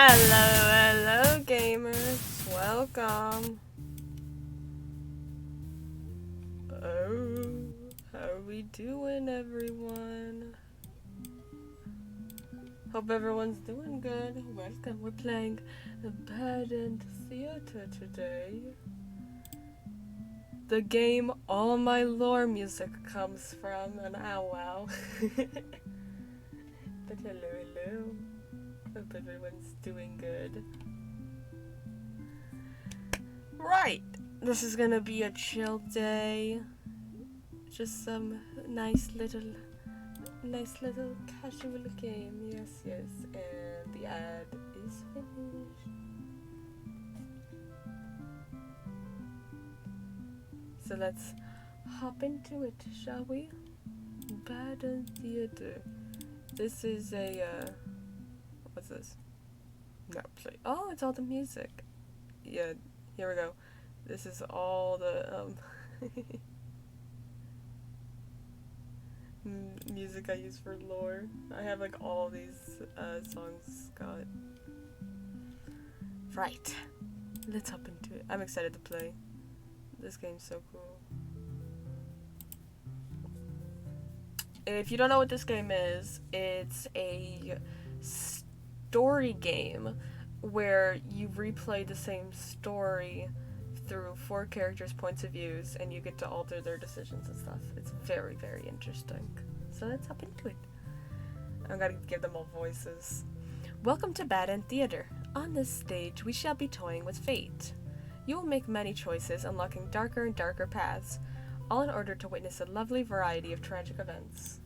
Hello, gamers. Welcome. Oh, how are we doing, everyone? Hope everyone's doing good. Welcome. We're playing Abandoned Theater today. The game all my lore music comes from, and ow wow. But hello. Hope everyone's doing good. Right. This is gonna be a chill day. Just some nice little casual game. Yes. And the ad is finished. So let's hop into it, shall we? Abandoned Theater. This is a what's this? No, play. Oh, it's all the music. Yeah, here we go. This is all the music I use for lore. I have like all these songs got. Right. Let's hop into it. I'm excited to play. This game's so cool. If you don't know what this game is, it's a story game where you replay the same story through 4 characters' points of views, and you get to alter their decisions and stuff. It's very, very interesting. So let's hop into it. I'm gonna give them all voices. Welcome to Abandoned Theater. On this stage, we shall be toying with fate. You will make many choices, unlocking darker and darker paths, all in order to witness a lovely variety of tragic events.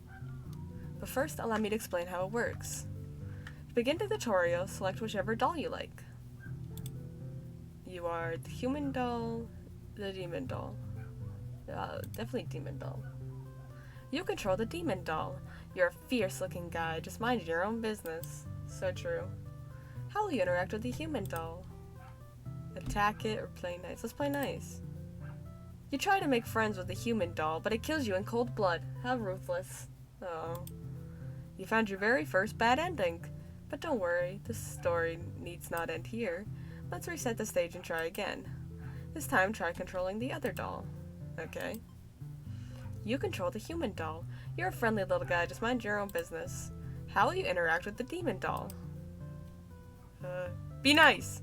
But first, allow me to explain how it works. To begin the tutorial, select whichever doll you like. You are the human doll, the demon doll. Definitely demon doll. You control the demon doll. You're a fierce-looking guy, just mind your own business. So true. How will you interact with the human doll? Attack it or play nice? Let's play nice. You try to make friends with the human doll, but it kills you in cold blood. How ruthless. Oh. You found your very first bad ending. But don't worry, this story needs not end here. Let's reset the stage and try again. This time, try controlling the other doll. Okay. You control the human doll. You're a friendly little guy, just mind your own business. How will you interact with the demon doll? Be nice!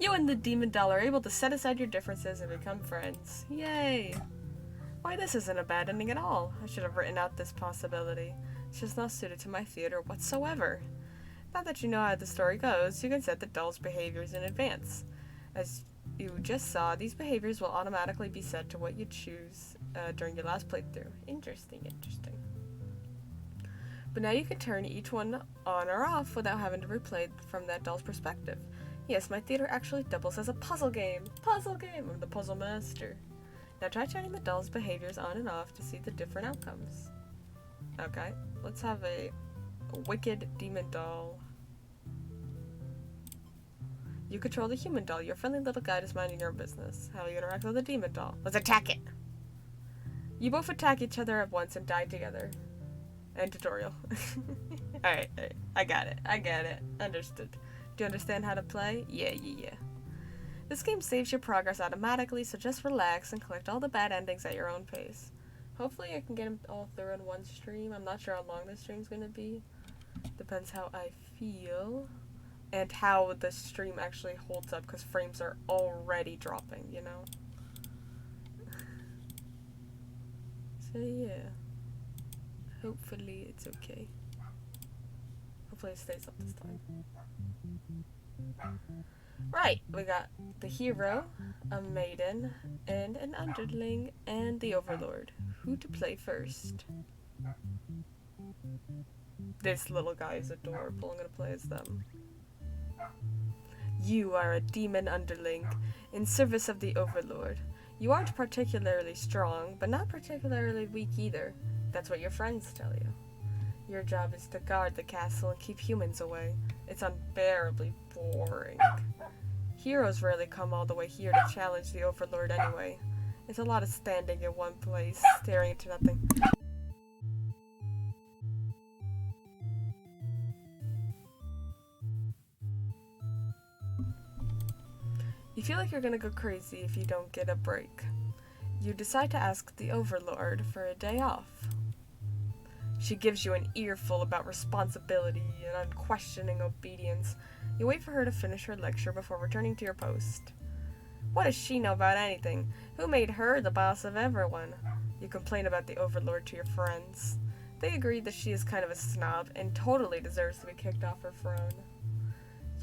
You and the demon doll are able to set aside your differences and become friends. Yay! Why, this isn't a bad ending at all. I should have written out this possibility. It's just not suited to my theater whatsoever. Now that you know how the story goes, you can set the doll's behaviors in advance. As you just saw, these behaviors will automatically be set to what you choose during your last playthrough. Interesting. But now you can turn each one on or off without having to replay from that doll's perspective. Yes, my theater actually doubles as a puzzle game. I'm the puzzle master. Now try turning the doll's behaviors on and off to see the different outcomes. Okay, let's have a wicked demon doll. You control the human doll. You're a friendly little guy just minding your own business. How you interact with the demon doll? Let's attack it! You both attack each other at once and die together. End tutorial. Alright, I got it. Understood. Do you understand how to play? Yeah. This game saves your progress automatically, so just relax and collect all the bad endings at your own pace. Hopefully I can get them all through in one stream. I'm not sure how long this stream's gonna be. Depends how I feel. And how the stream actually holds up, because frames are already dropping, you know? So yeah. Hopefully it's okay. Hopefully it stays up this time. Right, we got the hero, a maiden, and an underling, and the overlord. Who to play first? This little guy is adorable. I'm gonna play as them. You are a demon underling, in service of the overlord. You aren't particularly strong, but not particularly weak either. That's what your friends tell you. Your job is to guard the castle and keep humans away. It's unbearably boring. Heroes rarely come all the way here to challenge the overlord anyway. It's a lot of standing in one place, staring into nothing. You feel like you're gonna go crazy if you don't get a break. You decide to ask the Overlord for a day off. She gives you an earful about responsibility and unquestioning obedience. You wait for her to finish her lecture before returning to your post. What does she know about anything? Who made her the boss of everyone? You complain about the Overlord to your friends. They agree that she is kind of a snob and totally deserves to be kicked off her throne.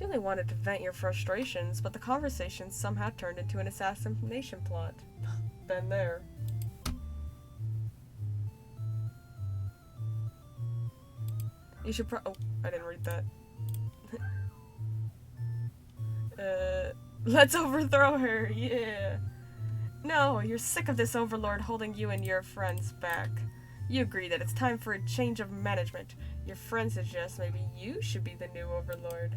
You only wanted to vent your frustrations, but the conversation somehow turned into an assassination plot. Been there. You should oh, I didn't read that. Let's overthrow her, yeah. No, you're sick of this Overlord holding you and your friends back. You agree that it's time for a change of management. Your friend suggests maybe you should be the new Overlord.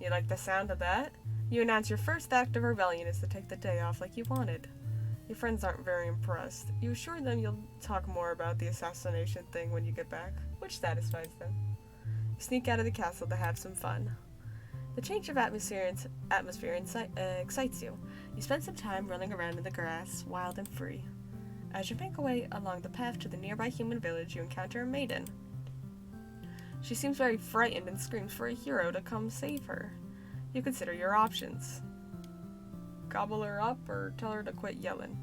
You like the sound of that? You announce your first act of rebellion is to take the day off like you wanted. Your friends aren't very impressed. You assure them you'll talk more about the assassination thing when you get back, which satisfies them. You sneak out of the castle to have some fun. The change of atmosphere excites you. You spend some time running around in the grass, wild and free. As you make your way along the path to the nearby human village, you encounter a maiden. She seems very frightened and screams for a hero to come save her. You consider your options. Gobble her up or tell her to quit yelling.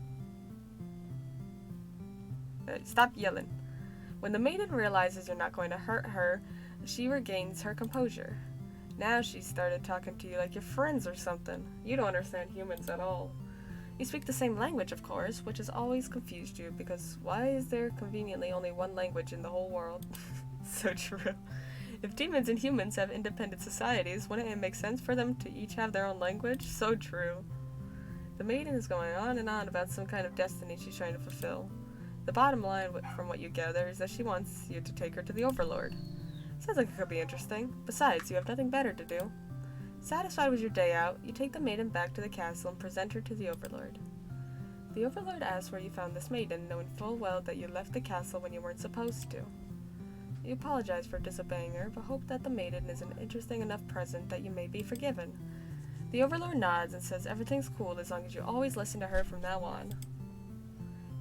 Stop yelling. When the maiden realizes you're not going to hurt her, she regains her composure. Now she started talking to you like your friends or something. You don't understand humans at all. You speak the same language, of course, which has always confused you, because why is there conveniently only one language in the whole world? So true. If demons and humans have independent societies, wouldn't it make sense for them to each have their own language? So true. The maiden is going on and on about some kind of destiny she's trying to fulfill. The bottom line, from what you gather, is that she wants you to take her to the Overlord. Sounds like it could be interesting. Besides, you have nothing better to do. Satisfied with your day out, you take the maiden back to the castle and present her to the Overlord. The Overlord asks where you found this maiden, knowing full well that you left the castle when you weren't supposed to. You apologize for disobeying her, but hope that the maiden is an interesting enough present that you may be forgiven. The Overlord nods and says everything's cool as long as you always listen to her from now on.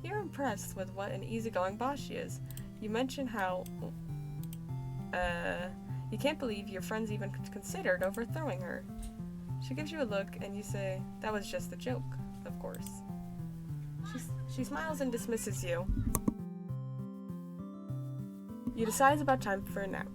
You're impressed with what an easygoing boss she is. You mention how, you can't believe your friends even considered overthrowing her. She gives you a look and you say, that was just a joke, of course. She smiles and dismisses you. You decide it's about time for a nap.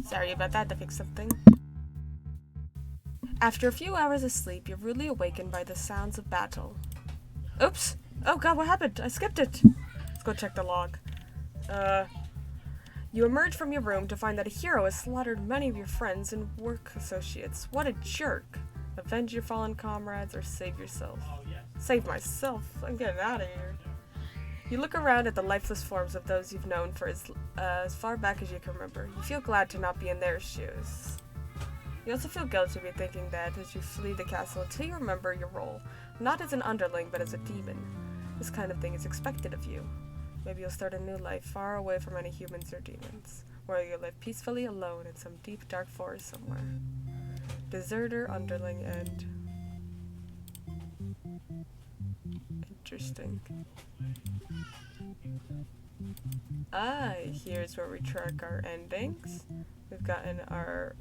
Sorry about that, to fix something. After a few hours of sleep, you're rudely awakened by the sounds of battle. Oops! Oh god, what happened? I skipped it! Let's go check the log. You emerge from your room to find that a hero has slaughtered many of your friends and work associates. What a jerk! Avenge your fallen comrades or save yourself. Save myself? I'm getting out of here. You look around at the lifeless forms of those you've known for as far back as you can remember. You feel glad to not be in their shoes. You also feel guilty to be thinking that as you flee the castle until you remember your role, not as an underling but as a demon. This kind of thing is expected of you. Maybe you'll start a new life far away from any humans or demons, where you'll live peacefully alone in some deep dark forest somewhere. Deserter, underling, and... Interesting. Here's where we track our endings. We've gotten our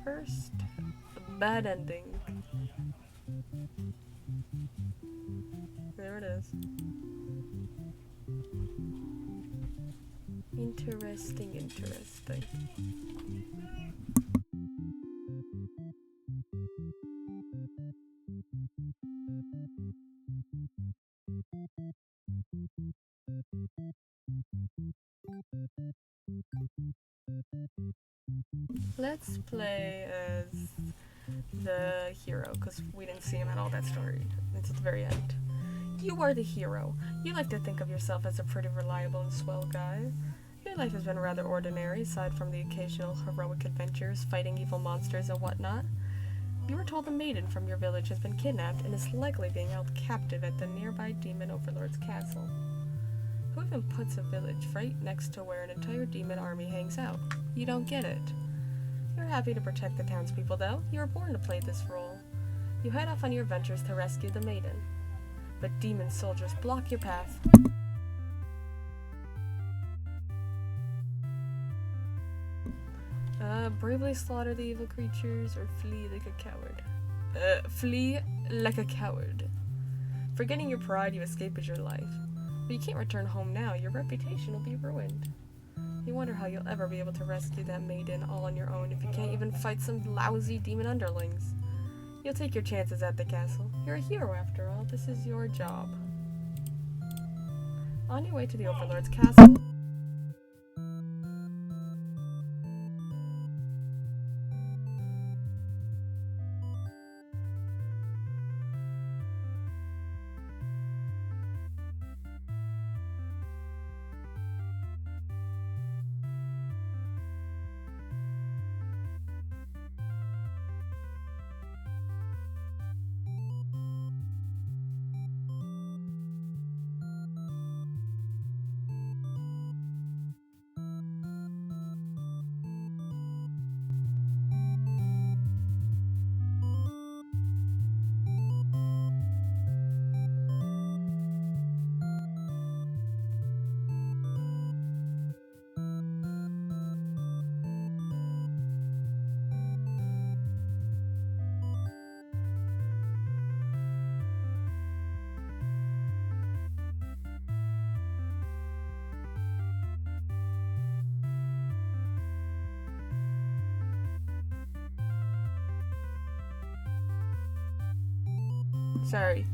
first bad ending. There it is. Interesting, interesting. Let's play as the hero, because we didn't see him at all that story. It's at the very end. You are the hero. You like to think of yourself as a pretty reliable and swell guy. Your life has been rather ordinary, aside from the occasional heroic adventures, fighting evil monsters and whatnot. You were told a maiden from your village has been kidnapped and is likely being held captive at the nearby demon overlord's castle. Who even puts a village right next to where an entire demon army hangs out? You don't get it. You're happy to protect the townspeople, though. You were born to play this role. You head off on your adventures to rescue the maiden. But demon soldiers block your path. Bravely slaughter the evil creatures or flee like a coward. Flee like a coward. Forgetting your pride, you escape as your life. But you can't return home now. Your reputation will be ruined. You wonder how you'll ever be able to rescue that maiden all on your own if you can't even fight some lousy demon underlings. You'll take your chances at the castle. You're a hero after all. This is your job. On your way to the Overlord's castle... Sorry.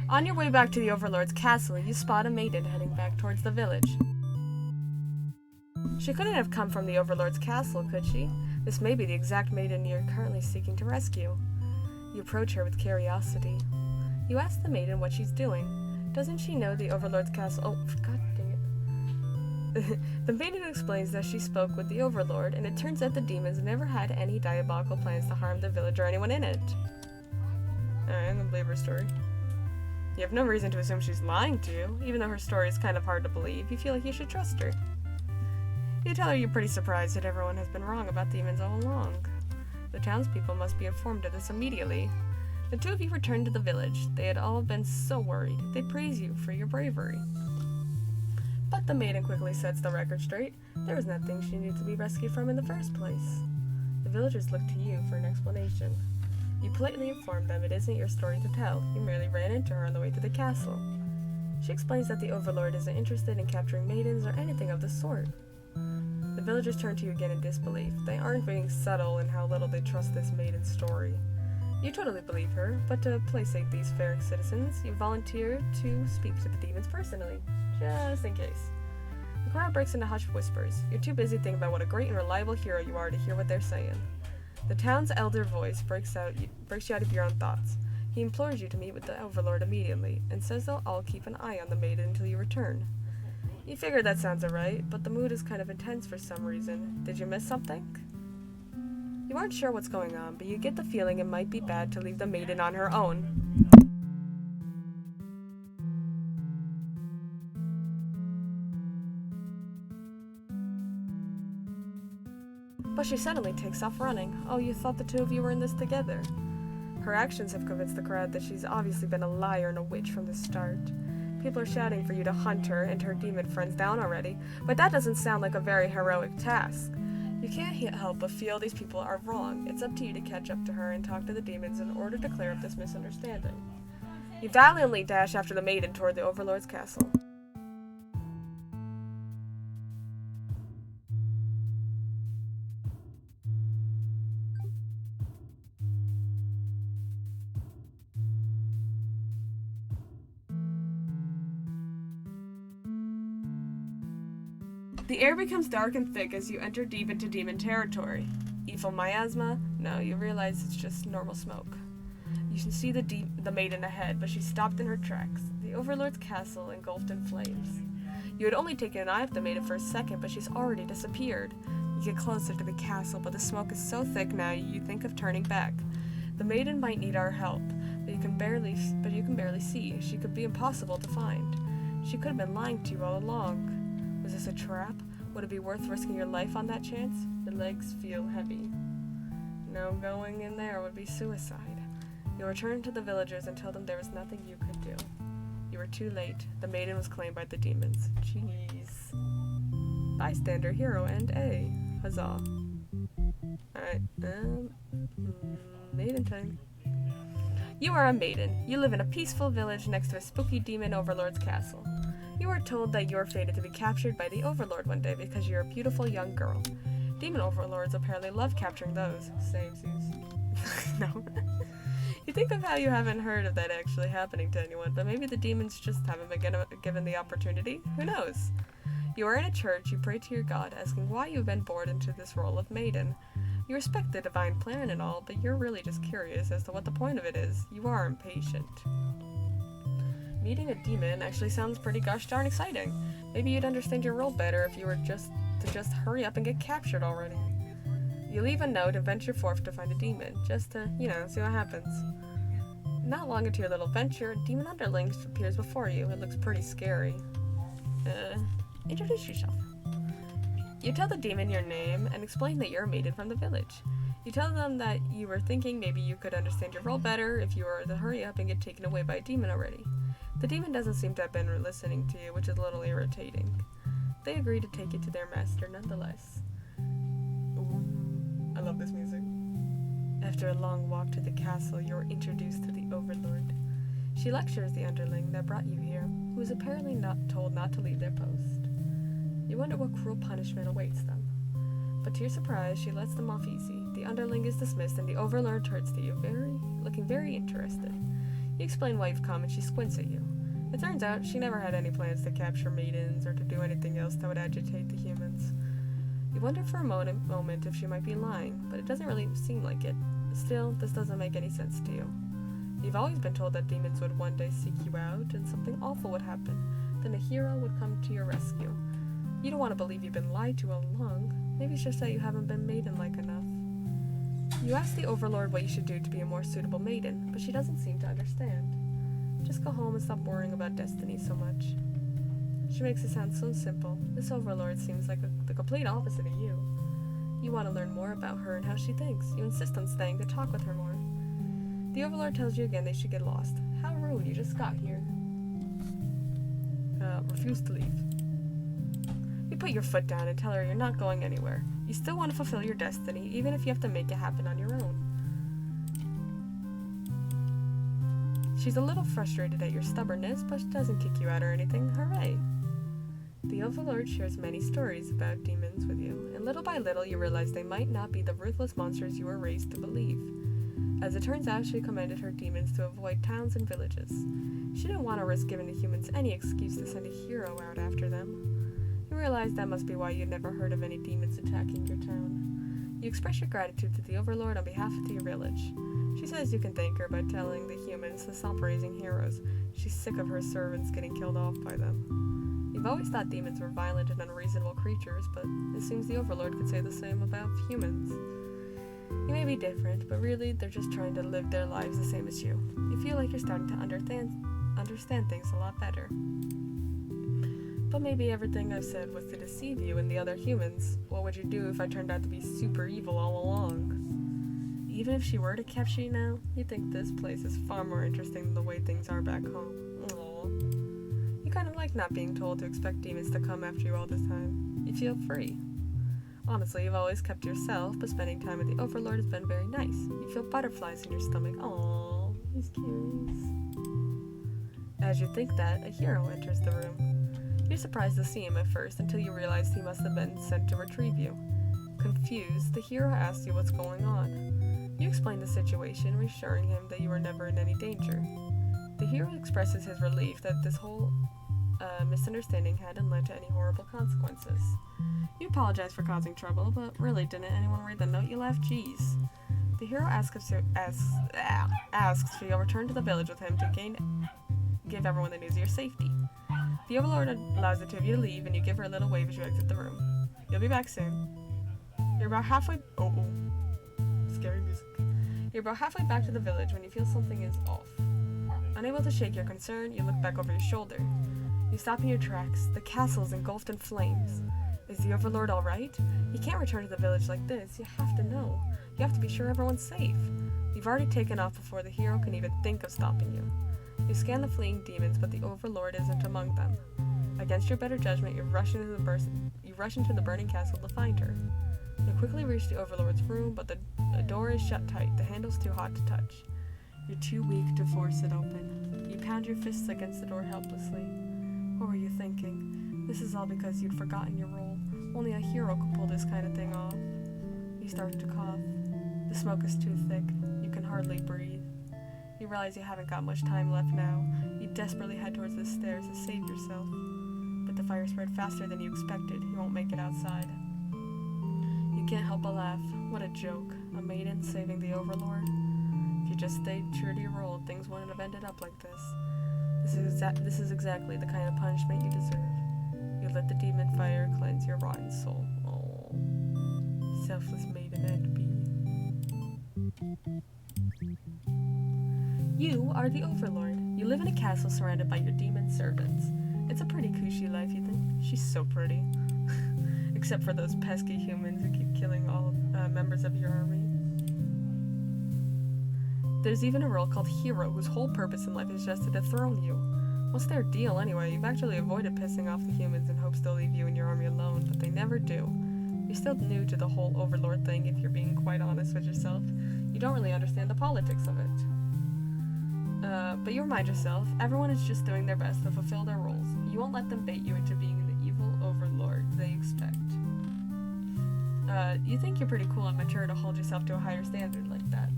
On your way back to the Overlord's castle, you spot a maiden heading back towards the village. She couldn't have come from the Overlord's castle, could she? This may be the exact maiden you're currently seeking to rescue. You approach her with curiosity. You ask the maiden what she's doing. Doesn't she know the Overlord's castle? Oh, god dang it. The maiden explains that she spoke with the Overlord, and it turns out the demons never had any diabolical plans to harm the village or anyone in it. Alright, I'm gonna believe her story. You have no reason to assume she's lying to you. Even though her story is kind of hard to believe, you feel like you should trust her. You tell her you're pretty surprised that everyone has been wrong about demons all along. The townspeople must be informed of this immediately. The two of you return to the village. They had all been so worried. They praise you for your bravery. But the maiden quickly sets the record straight. There was nothing she needed to be rescued from in the first place. The villagers look to you for an explanation. You politely inform them it isn't your story to tell. You merely ran into her on the way to the castle. She explains that the Overlord isn't interested in capturing maidens or anything of the sort. The villagers turn to you again in disbelief. They aren't being subtle in how little they trust this maiden's story. You totally believe her, but to placate these fair citizens, you volunteer to speak to the demons personally, just in case. The crowd breaks into hushed whispers. You're too busy thinking about what a great and reliable hero you are to hear what they're saying. The town's elder voice breaks you out of your own thoughts. He implores you to meet with the Overlord immediately, and says they'll all keep an eye on the maiden until you return. You figure that sounds alright, but the mood is kind of intense for some reason. Did you miss something? You aren't sure what's going on, but you get the feeling it might be bad to leave the maiden on her own. But she suddenly takes off running. Oh, you thought the two of you were in this together. Her actions have convinced the crowd that she's obviously been a liar and a witch from the start. People are shouting for you to hunt her and her demon friends down already, but that doesn't sound like a very heroic task. You can't help but feel these people are wrong. It's up to you to catch up to her and talk to the demons in order to clear up this misunderstanding. You valiantly dash after the maiden toward the Overlord's castle. The air becomes dark and thick as you enter deep into demon territory. Evil miasma? No, you realize it's just normal smoke. You can see the maiden ahead, but she's stopped in her tracks. The Overlord's castle engulfed in flames. You had only taken an eye off the maiden for a second, but she's already disappeared. You get closer to the castle, but the smoke is so thick now you think of turning back. The maiden might need our help, but you can barely see. She could be impossible to find. She could have been lying to you all along. Was this a trap? Would it be worth risking your life on that chance? Your legs feel heavy. No, going in there would be suicide. You return to the villagers and tell them there was nothing you could do. You were too late. The maiden was claimed by the demons. Jeez. Bystander, hero, and A. Huzzah. Alright, maiden time. You are a maiden. You live in a peaceful village next to a spooky demon overlord's castle. You are told that you are fated to be captured by the Overlord one day because you're a beautiful young girl. Demon Overlords apparently love capturing those. Same seems. No. You think of how you haven't heard of that actually happening to anyone, but maybe the demons just haven't been given the opportunity? Who knows? You are in a church, you pray to your god, asking why you've been born into this role of maiden. You respect the divine plan and all, but you're really just curious as to what the point of it is. You are impatient. Meeting a demon actually sounds pretty gosh darn exciting. Maybe you'd understand your role better if you were just hurry up and get captured already. You leave a note and venture forth to find a demon, just to, see what happens. Not long into your little venture, a demon underling appears before you. It looks pretty scary. Introduce yourself. You tell the demon your name and explain that you're a maiden from the village. You tell them that you were thinking maybe you could understand your role better if you were to hurry up and get taken away by a demon already. The demon doesn't seem to have been listening to you, which is a little irritating. They agree to take you to their master nonetheless. Ooh, I love this music. After a long walk to the castle, you're introduced to the Overlord. She lectures the underling that brought you here, who is apparently not told not to leave their post. You wonder what cruel punishment awaits them. But to your surprise, she lets them off easy. The underling is dismissed, and the Overlord turns to you, looking very interested. You explain why you've come, and she squints at you. It turns out she never had any plans to capture maidens or to do anything else that would agitate the humans. You wonder for a moment if she might be lying, but it doesn't really seem like it. Still, this doesn't make any sense to you. You've always been told that demons would one day seek you out, and something awful would happen. Then a hero would come to your rescue. You don't want to believe you've been lied to all along. Maybe it's just that you haven't been maiden-like enough. You ask the Overlord what you should do to be a more suitable maiden, but she doesn't seem to understand. Just go home and stop worrying about destiny so much. She makes it sound so simple. This Overlord seems like the complete opposite of you. You want to learn more about her and how she thinks. You insist on staying to talk with her more. The Overlord tells you again they should get lost. How rude, you just got here. Refuse to leave. You put your foot down and tell her you're not going anywhere. You still want to fulfill your destiny, even if you have to make it happen on your own. She's a little frustrated at your stubbornness, but she doesn't kick you out or anything. Hooray! The Overlord shares many stories about demons with you, and little by little you realize they might not be the ruthless monsters you were raised to believe. As it turns out, she commanded her demons to avoid towns and villages. She didn't want to risk giving the humans any excuse to send a hero out after them. You realize that must be why you'd never heard of any demons attacking your town. You express your gratitude to the Overlord on behalf of your village. She says you can thank her by telling the humans to stop raising heroes. She's sick of her servants getting killed off by them. You've always thought demons were violent and unreasonable creatures, but it seems the Overlord could say the same about humans. You may be different, but really they're just trying to live their lives the same as you. You feel like you're starting to understand things a lot better. But maybe everything I've said was to deceive you and the other humans. What would you do if I turned out to be super evil all along? Even if she were to capture you now, you think this place is far more interesting than the way things are back home. Aww. You kind of like not being told to expect demons to come after you all the time. You feel free. Honestly, you've always kept to yourself, but spending time with the Overlord has been very nice. You feel butterflies in your stomach. Aww, he's curious. As you think that, a hero enters the room. You're surprised to see him at first until you realize he must have been sent to retrieve you. Confused, the hero asks you what's going on. You explain the situation, reassuring him that you are never in any danger. The hero expresses his relief that this whole misunderstanding hadn't led to any horrible consequences. You apologize for causing trouble, but really, didn't anyone read the note you left? Jeez. The hero asks if you'll return to the village with him to give everyone the news of your safety. The Overlord allows the two of you to leave, and you give her a little wave as you exit the room. You'll be back soon. You're about halfway... Scary music. You're about halfway back to the village when you feel something is off. Unable to shake your concern, you look back over your shoulder. You stop in your tracks. The castle is engulfed in flames. Is the Overlord alright? You can't return to the village like this. You have to know. You have to be sure everyone's safe. You've already taken off before the hero can even think of stopping you. You scan the fleeing demons, but the Overlord isn't among them. Against your better judgment, you rush into the burning castle to find her. You quickly reach the Overlord's room, but the door is shut tight. The handle's too hot to touch. You're too weak to force it open. You pound your fists against the door helplessly. What were you thinking? This is all because you'd forgotten your role. Only a hero could pull this kind of thing off. You start to cough. The smoke is too thick. You can hardly breathe. You realize you haven't got much time left now. You desperately head towards the stairs to save yourself. But the fire spread faster than you expected. You won't make it outside. You can't help but laugh. What a joke. A maiden saving the Overlord? If you just stayed true to your role, things wouldn't have ended up like this. This is exactly the kind of punishment you deserve. You let the demon fire cleanse your rotten soul. Oh, selfless maiden and bee. You are the Overlord. You live in a castle surrounded by your demon servants. It's a pretty cushy life, you think? She's so pretty. Except for those pesky humans who keep killing all members of your army. There's even a role called Hero, whose whole purpose in life is just to dethrone you. What's their deal anyway? You've actually avoided pissing off the humans in hopes they'll leave you and your army alone, but they never do. You're still new to the whole Overlord thing, if you're being quite honest with yourself. You don't really understand the politics of it. But you remind yourself, everyone is just doing their best to fulfill their roles. You won't let them bait you into being the evil Overlord they expect. You think you're pretty cool and mature to hold yourself to a higher standard like that.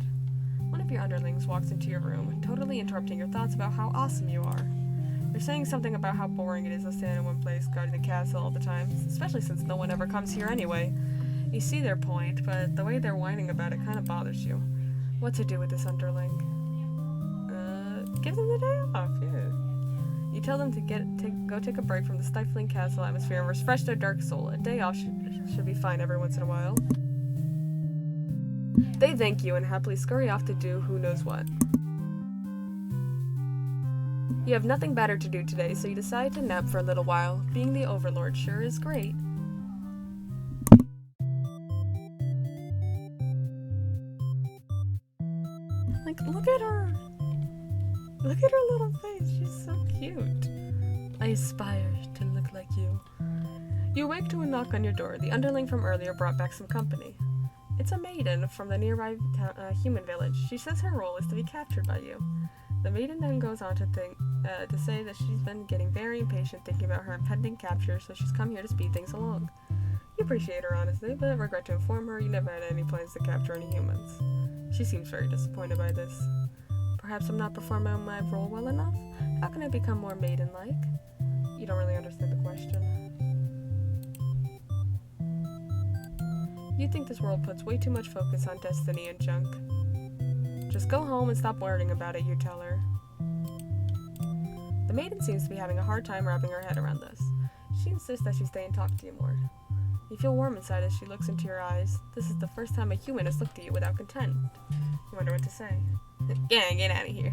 One of your underlings walks into your room, totally interrupting your thoughts about how awesome you are. They're saying something about how boring it is to stand in one place guarding the castle all the time, especially since no one ever comes here anyway. You see their point, but the way they're whining about it kind of bothers you. What to do with this underling? Give them the day off, yeah. You tell them to go take a break from the stifling castle atmosphere and refresh their dark soul. A day off should be fine every once in a while. They thank you and happily scurry off to do who knows what. You have nothing better to do today, so you decide to nap for a little while. Being the Overlord sure is great. Like, look at her! Look at her little face, she's so cute. I aspire to look like you. You awake to a knock on your door. The underling from earlier brought back some company. It's a maiden from the nearby human village. She says her role is to be captured by you. The maiden then goes on to say that she's been getting very impatient thinking about her impending capture, so she's come here to speed things along. You appreciate her honesty, but regret to inform her you never had any plans to capture any humans. She seems very disappointed by this. Perhaps I'm not performing my role well enough? How can I become more maiden-like? You don't really understand the question. You think this world puts way too much focus on destiny and junk. Just go home and stop worrying about it, you tell her. The maiden seems to be having a hard time wrapping her head around this. She insists that she stay and talk to you more. You feel warm inside as she looks into your eyes. This is the first time a human has looked at you without content. You wonder what to say. Yeah, get out of here.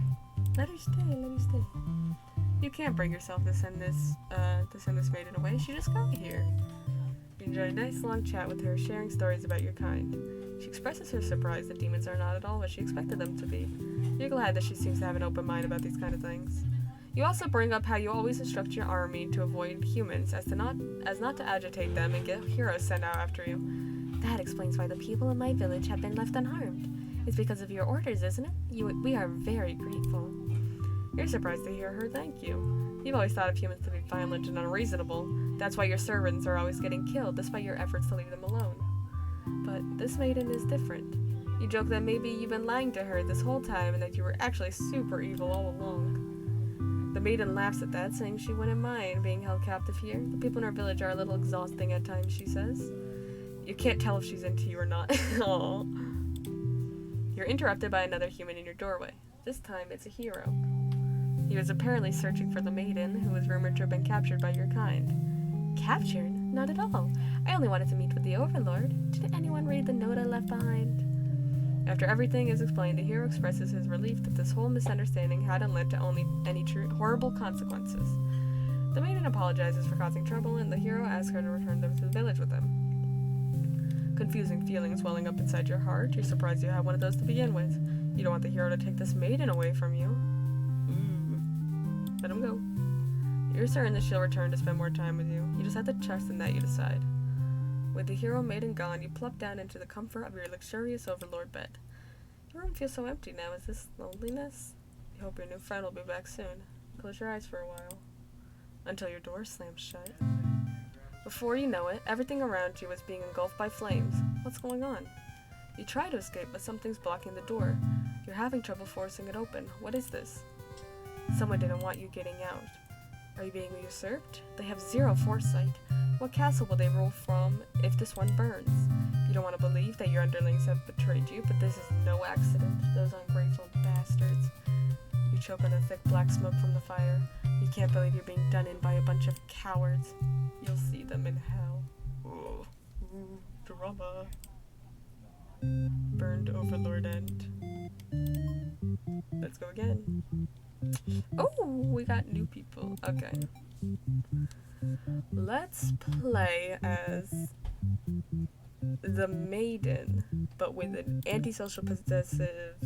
Let her stay. You can't bring yourself to send this maiden away. She just got here. You enjoy a nice long chat with her, sharing stories about your kind. She expresses her surprise that demons are not at all what she expected them to be. You're glad that she seems to have an open mind about these kind of things. You also bring up how you always instruct your army to avoid humans as not to agitate them and get heroes sent out after you. That explains why the people in my village have been left unharmed. It's because of your orders, isn't it? We are very grateful. You're surprised to hear her thank you. You've always thought of humans to be violent and unreasonable. That's why your servants are always getting killed, despite your efforts to leave them alone. But this maiden is different. You joke that maybe you've been lying to her this whole time and that you were actually super evil all along. The maiden laughs at that, saying she wouldn't mind being held captive here. The people in our village are a little exhausting at times, she says. You can't tell if she's into you or not. Aww. You're interrupted by another human in your doorway. This time, it's a hero. He was apparently searching for the maiden, who was rumored to have been captured by your kind. Captured? Not at all. I only wanted to meet with the Overlord. Did anyone read the note I left behind? After everything is explained, the hero expresses his relief that this whole misunderstanding hadn't led to any horrible consequences. The maiden apologizes for causing trouble, and the hero asks her to return them to the village with him. Confusing feelings welling up inside your heart. You're surprised you have one of those to begin with. You don't want the hero to take this maiden away from you. Let him go. You're certain that she'll return to spend more time with you. You just have to trust in that you decide. With the hero maiden gone, you plop down into the comfort of your luxurious overlord bed. The room feels so empty now. Is this loneliness? You hope your new friend will be back soon. Close your eyes for a while. Until your door slams shut. Before you know it, everything around you is being engulfed by flames. What's going on? You try to escape, but something's blocking the door. You're having trouble forcing it open. What is this? Someone didn't want you getting out. Are you being usurped? They have zero foresight. What castle will they rule from if this one burns? You don't want to believe that your underlings have betrayed you, but this is no accident. Those ungrateful bastards. You choke on the thick black smoke from the fire. You can't believe you're being done in by a bunch of cowards. You'll see them in hell. Ooh, drama. Burned Overlord End. Let's go again. Oh, we got new people. Okay. Let's play as the maiden, but with an antisocial, possessive,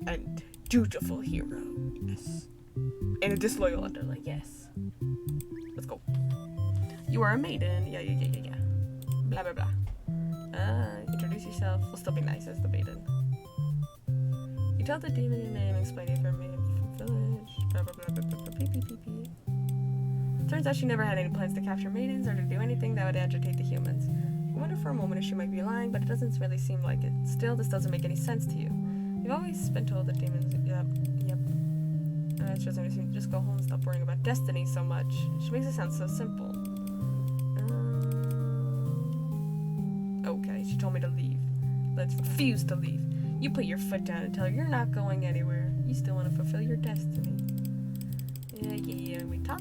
and dutiful hero. Yes. And a disloyal underling. Yes. Let's go. You are a maiden. Yeah. Blah, blah, blah. Introduce yourself. We'll still be nice as the maiden. You tell the demon your name and explain it for me from village. Blah, blah, blah, blah, blah, blah, pee. Turns out she never had any plans to capture maidens or to do anything that would agitate the humans. You wonder for a moment if she might be lying, but it doesn't really seem like it. Still, this doesn't make any sense to you. You've always been told that demons... Yep. It's just go home and stop worrying about destiny so much. She makes it sound so simple. Okay, she told me to leave. Let's refuse to leave. You put your foot down and tell her you're not going anywhere. You still want to fulfill your destiny. Yeah. We talk.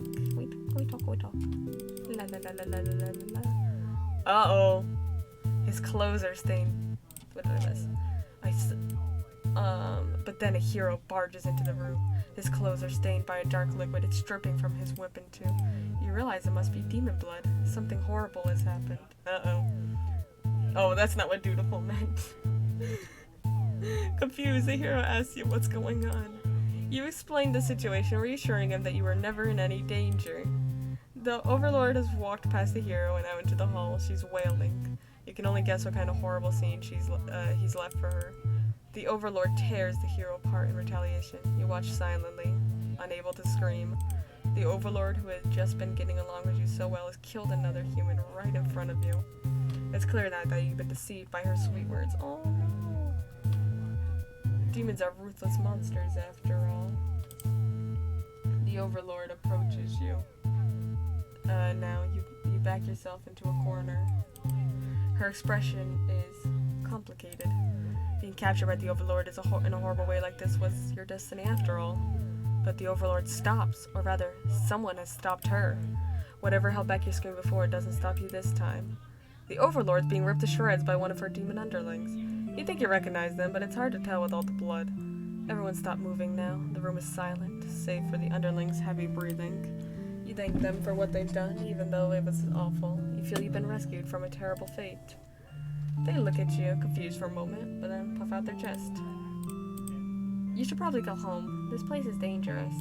La. Uh-oh. His clothes are stained. What did I miss? But then a hero barges into the room. His clothes are stained by a dark liquid. It's dripping from his weapon too. You realize it must be demon blood. Something horrible has happened. Uh-oh. Oh, that's not what dutiful meant. Confused, the hero asks you what's going on. You explain the situation, reassuring him that you were never in any danger. The Overlord has walked past the hero and out into the hall. She's wailing. You can only guess what kind of horrible scene he's left for her. The Overlord tears the hero apart in retaliation. You watch silently, unable to scream. The Overlord, who had just been getting along with you so well, has killed another human right in front of you. It's clear now that you've been deceived by her sweet words. Oh no. Demons are ruthless monsters after all. The Overlord approaches you. Now you back yourself into a corner. Her expression is complicated. Being captured by the Overlord in a horrible way like this was your destiny after all. But the Overlord stops, or rather, someone has stopped her. Whatever held back your scream before doesn't stop you this time. The Overlord's being ripped to shreds by one of her demon underlings. You think you recognize them, but it's hard to tell with all the blood. Everyone stopped moving now. The room is silent, save for the underlings' heavy breathing. You thank them for what they've done, even though it was awful. You feel you've been rescued from a terrible fate. They look at you, confused for a moment, but then puff out their chest. You should probably go home. This place is dangerous.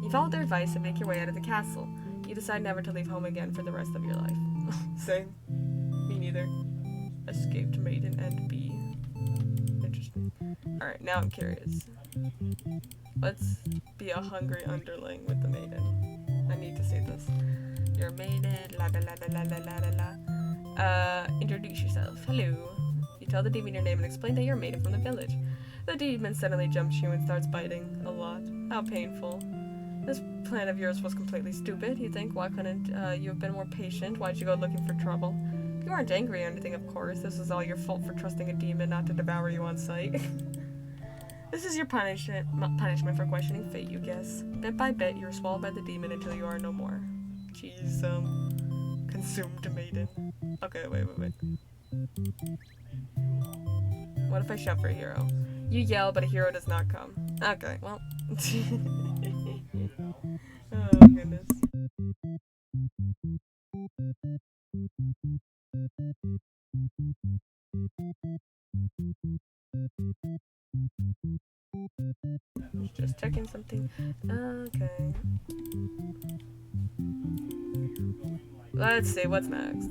You follow their advice and make your way out of the castle. You decide never to leave home again for the rest of your life. Same. Me neither. Escaped maiden and bee. Interesting. Alright, now I'm curious. Let's be a hungry underling with the maiden. I need to see this. You're a maiden, la la la la la la la la. Introduce yourself. Hello. You tell the demon your name and explain that you're a maiden from the village. The demon suddenly jumps you and starts biting a lot. How painful. This plan of yours was completely stupid. You think, why couldn't you have been more patient? Why'd you go looking for trouble? You aren't angry or anything, of course. This was all your fault for trusting a demon not to devour you on sight. This is your punishment for questioning fate, you guess. Bit by bit, you're swallowed by the demon until you are no more. Jeez, consumed maiden. Okay, wait. What if I shout for a hero? You yell, but a hero does not come. Okay, well. Oh, goodness. Just checking something. Okay. Let's see, what's next?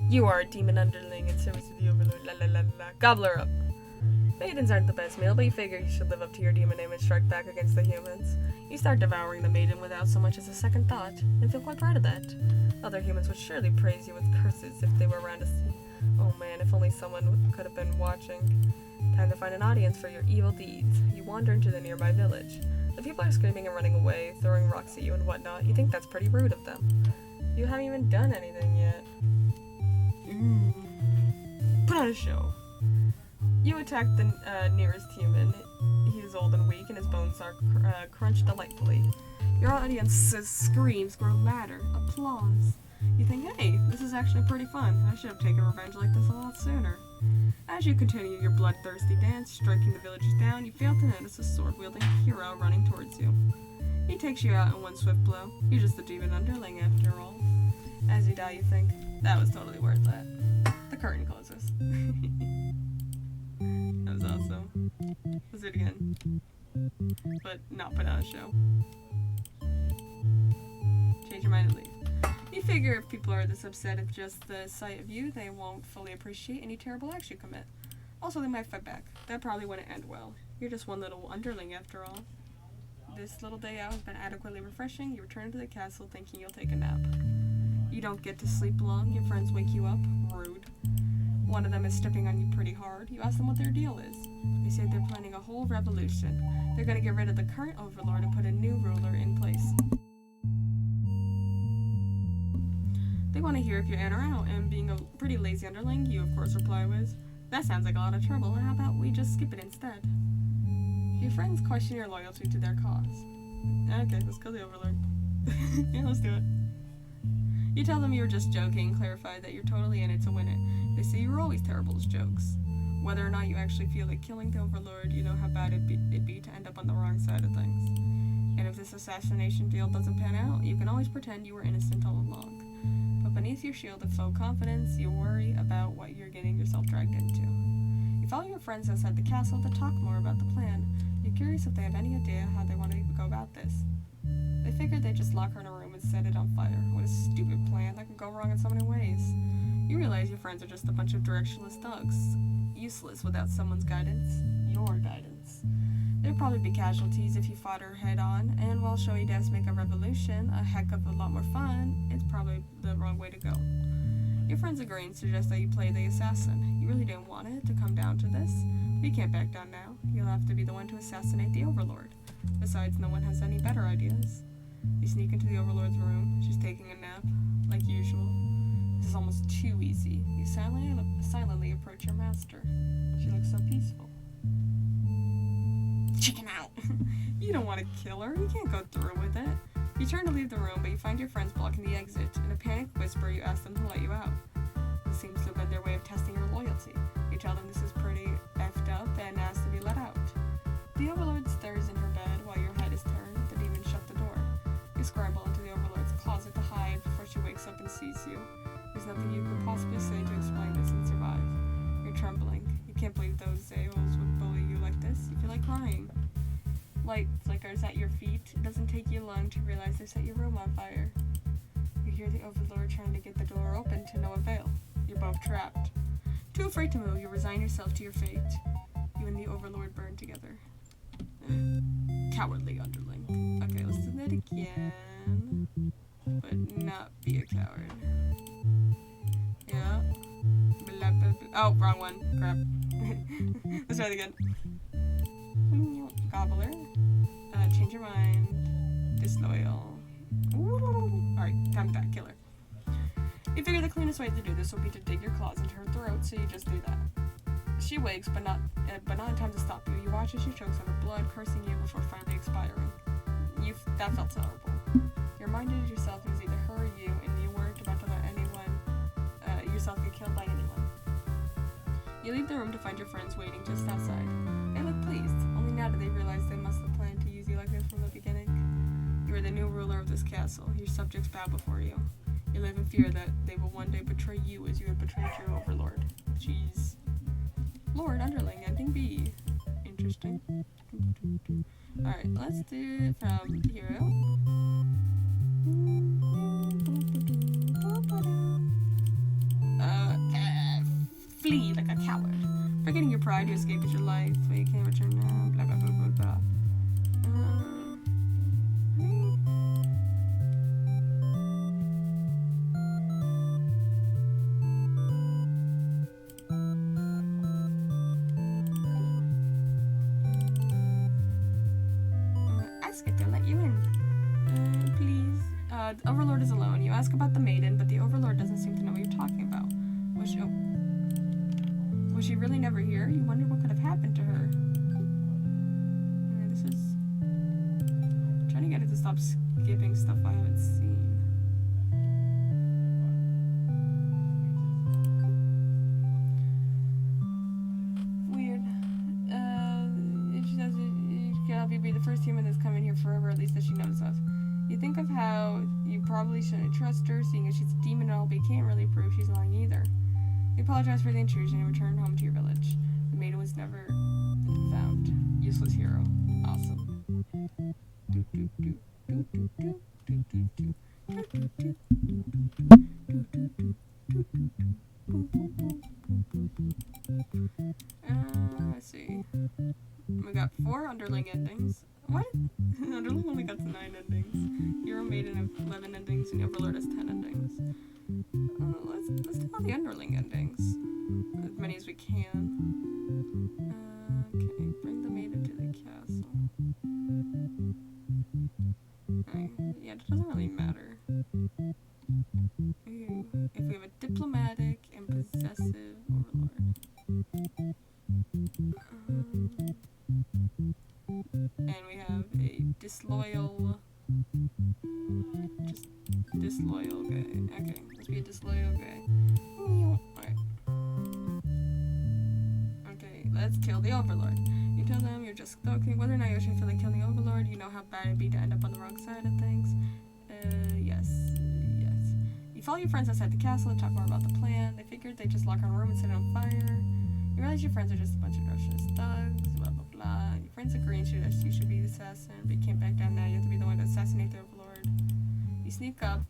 You are a demon underling in service of the Overlord. La la la la. Gobbler up. Maidens aren't the best meal, but you figure you should live up to your demon name and strike back against the humans. You start devouring the maiden without so much as a second thought, and feel quite proud of that. Other humans would surely praise you with curses if they were around to see. Oh man, if only someone could have been watching. Time to find an audience for your evil deeds. You wander into the nearby village. The people are screaming and running away, throwing rocks at you and whatnot. You think that's pretty rude of them. You haven't even done anything yet. Put on a show. You attack the nearest human. He is old and weak, and his bones are crunched delightfully. Your audience's screams grow louder. Applause. You think, hey, this is actually pretty fun. I should have taken revenge like this a lot sooner. As you continue your bloodthirsty dance, striking the villagers down, you fail to notice a sword-wielding hero running towards you. He takes you out in one swift blow. You're just a demon underling after all. As you die, you think, that was totally worth it. The curtain closes. That was awesome. Let's do it again. But not put on a show. Change your mind and leave. You figure if people are this upset at just the sight of you, they won't fully appreciate any terrible acts you commit. Also, they might fight back. That probably wouldn't end well. You're just one little underling after all. This little day out has been adequately refreshing. You return to the castle thinking you'll take a nap. You don't get to sleep long. Your friends wake you up. Rude. One of them is stepping on you pretty hard. You ask them what their deal is. They say they're planning a whole revolution. They're going to get rid of the current overlord and put a new ruler in place. They want to hear if you're in or out, and being a pretty lazy underling, you of course reply with, that sounds like a lot of trouble, how about we just skip it instead? Your friends question your loyalty to their cause. Okay, let's kill the overlord. Yeah, let's do it. You tell them you were just joking, clarify that you're totally in it to win it. They say you're always terrible as jokes. Whether or not you actually feel like killing the overlord, you know how bad it'd be to end up on the wrong side of things. And if this assassination deal doesn't pan out, you can always pretend you were innocent all along. But beneath your shield of faux confidence, you worry about what you're getting yourself dragged into. You follow your friends outside the castle to talk more about the plan. You're curious if they have any idea how they want to go about this. They figured they'd just lock her in a room and set it on fire. What a stupid plan that could go wrong in so many ways. You realize your friends are just a bunch of directionless thugs, useless without someone's guidance, your guidance. There'd probably be casualties if you fought her head on, and while showy deaths make a revolution a heck of a lot more fun, it's probably the wrong way to go. Your friends agree and suggest that you play the assassin. You really didn't want it to come down to this, but you can't back down now. You'll have to be the one to assassinate the overlord. Besides, no one has any better ideas. You sneak into the Overlord's room. She's taking a nap, like usual. This is almost too easy. You silently approach your master. She looks so peaceful. Chicken out! You don't want to kill her. You can't go through with it. You turn to leave the room, but you find your friends blocking the exit. In a panicked whisper, you ask them to let you out. This seems to have been their way of testing your loyalty. You tell them this is pretty effed up and ask to be let out. The Overlord stirs in her bed while your head is turned, then even shut the door. You scramble into the Overlord's closet to hide before she wakes up and sees you. There's nothing you could possibly say to explain this and survive. You're trembling. You can't believe those Zeos would bully you like this. You feel like crying. Light flickers at your feet. It doesn't take you long to realize they set your room on fire. You hear the Overlord trying to get the door open to no avail. You're both trapped. Too afraid to move, you resign yourself to your fate. You and the Overlord burn together. Cowardly underling. Okay, let's do that again. But not be a coward. Yeah. Blah, blah, blah. Oh, wrong one. Crap. Let's try it again. Gobbler. Change your mind. Disloyal. Alright, time to kill her. You figure the cleanest way to do this will be to dig your claws into her throat, so you just do that. She wakes, but not in time to stop you. You watch as she chokes on her blood, cursing you before finally expiring. That felt terrible. You reminded yourself it was either her or you, and you weren't about to let yourself get killed by anyone. You leave the room to find your friends waiting just outside. They look pleased. Only now do they realize they must have planned to use you like this from the beginning. You are the new ruler of this castle. Your subjects bow before you. You live in fear that they will one day betray you as you had betrayed your Overlord. Jeez. Lord Underling, ending B. Interesting. Alright, let's do it from hero. Flee like a coward. Forgetting your pride, you escape with your life, but you can't return now. Blah blah blah blah blah. Ask it to let you in. Please. The Overlord is alone. You ask about the maiden, but the Overlord doesn't seem to know what you're talking about. Was she really never here? You wonder what could have happened to her. This is... I'm trying to get it to stop skipping stuff I haven't seen. Weird. She says it cannot be the first human that's come in here forever, at least that she knows of. You think of how you probably shouldn't trust her, seeing as she's a demon and all, but you can't really prove she's lying either. You apologize for the intrusion and return home to your village. The maiden was never found. Useless hero. Awesome. Let's see. We got 4 underling endings. What? Underling only got 9 endings. Hero Maiden have 11 endings and Overlord has 10 endings. Let's do all the underling endings. As many as we can. Okay, bring the maiden to the castle. Okay, yeah, it doesn't really matter. Ooh, if we have a diplomatic and possessive Overlord. And we have a disloyal... Just disloyal guy. Okay, let's be a disloyal guy. Alright. Okay, let's kill the Overlord. You tell them you're just joking. Whether or not you actually feel like killing the Overlord, you know how bad it'd be to end up on the wrong side of things. Yes. You follow your friends outside the castle and talk more about the plan. They figured they'd just lock our room and set it on fire. You realize your friends are just a bunch of Russian thugs, blah blah blah. Your friends agree and you should be the assassin, but you can't back down now. You have to be the one to assassinate the Overlord. You sneak up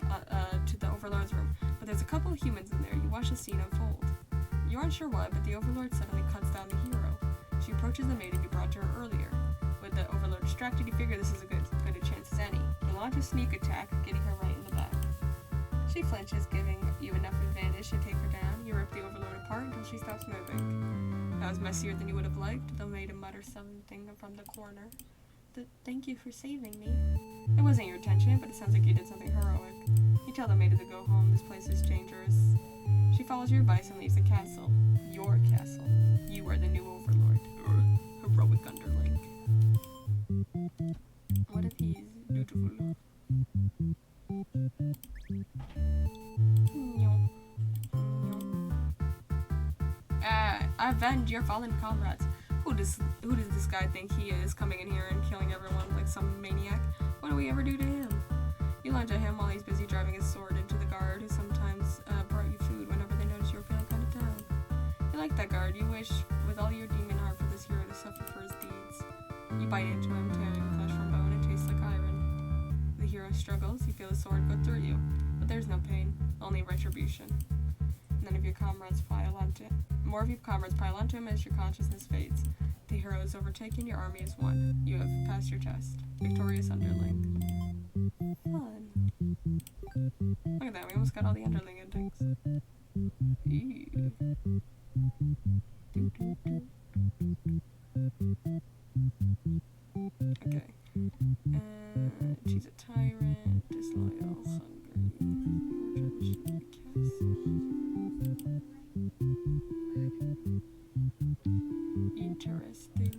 to the Overlord's room, but there's a couple of humans in there. You watch the scene unfold. You aren't sure why, but the Overlord suddenly cuts down the hero. She approaches the maiden you brought to her earlier. With the Overlord distracted, you figure this is as good a chance as any. You launch a sneak attack, getting her right in the back. She flinches, giving you enough advantage to take her down. You rip the Overlord apart until she stops moving. That was messier than you would have liked. The maiden mutters something from the corner. thank you for saving me. It wasn't your intention, but it sounds like you did something heroic. You tell the maiden to go home. This place is dangerous. She follows your advice and leaves the castle. Your castle. You are the new overlord. Heroic underling. What if he's beautiful? Avenge your fallen comrades. Who does this guy think he is, coming in here and killing everyone like some maniac? What do we ever do to him? You lunge at him while he's busy driving his sword into the guard, who sometimes brought you food whenever they noticed you were feeling kind of down. You like that guard. You wish with all your demon heart for this hero to suffer for his deeds. You bite into him, tearing flesh from bone, and tastes like iron. The hero struggles. You feel the sword go through you, but there's no pain, only retribution. More of your comrades pile onto him as your consciousness fades. The hero is overtaken, your army is won. You have passed your test. Victorious underling. Fun. Look at that, we almost got all the underling endings. Ew. Okay. She's a tyrant, disloyal, hungry. Interesting.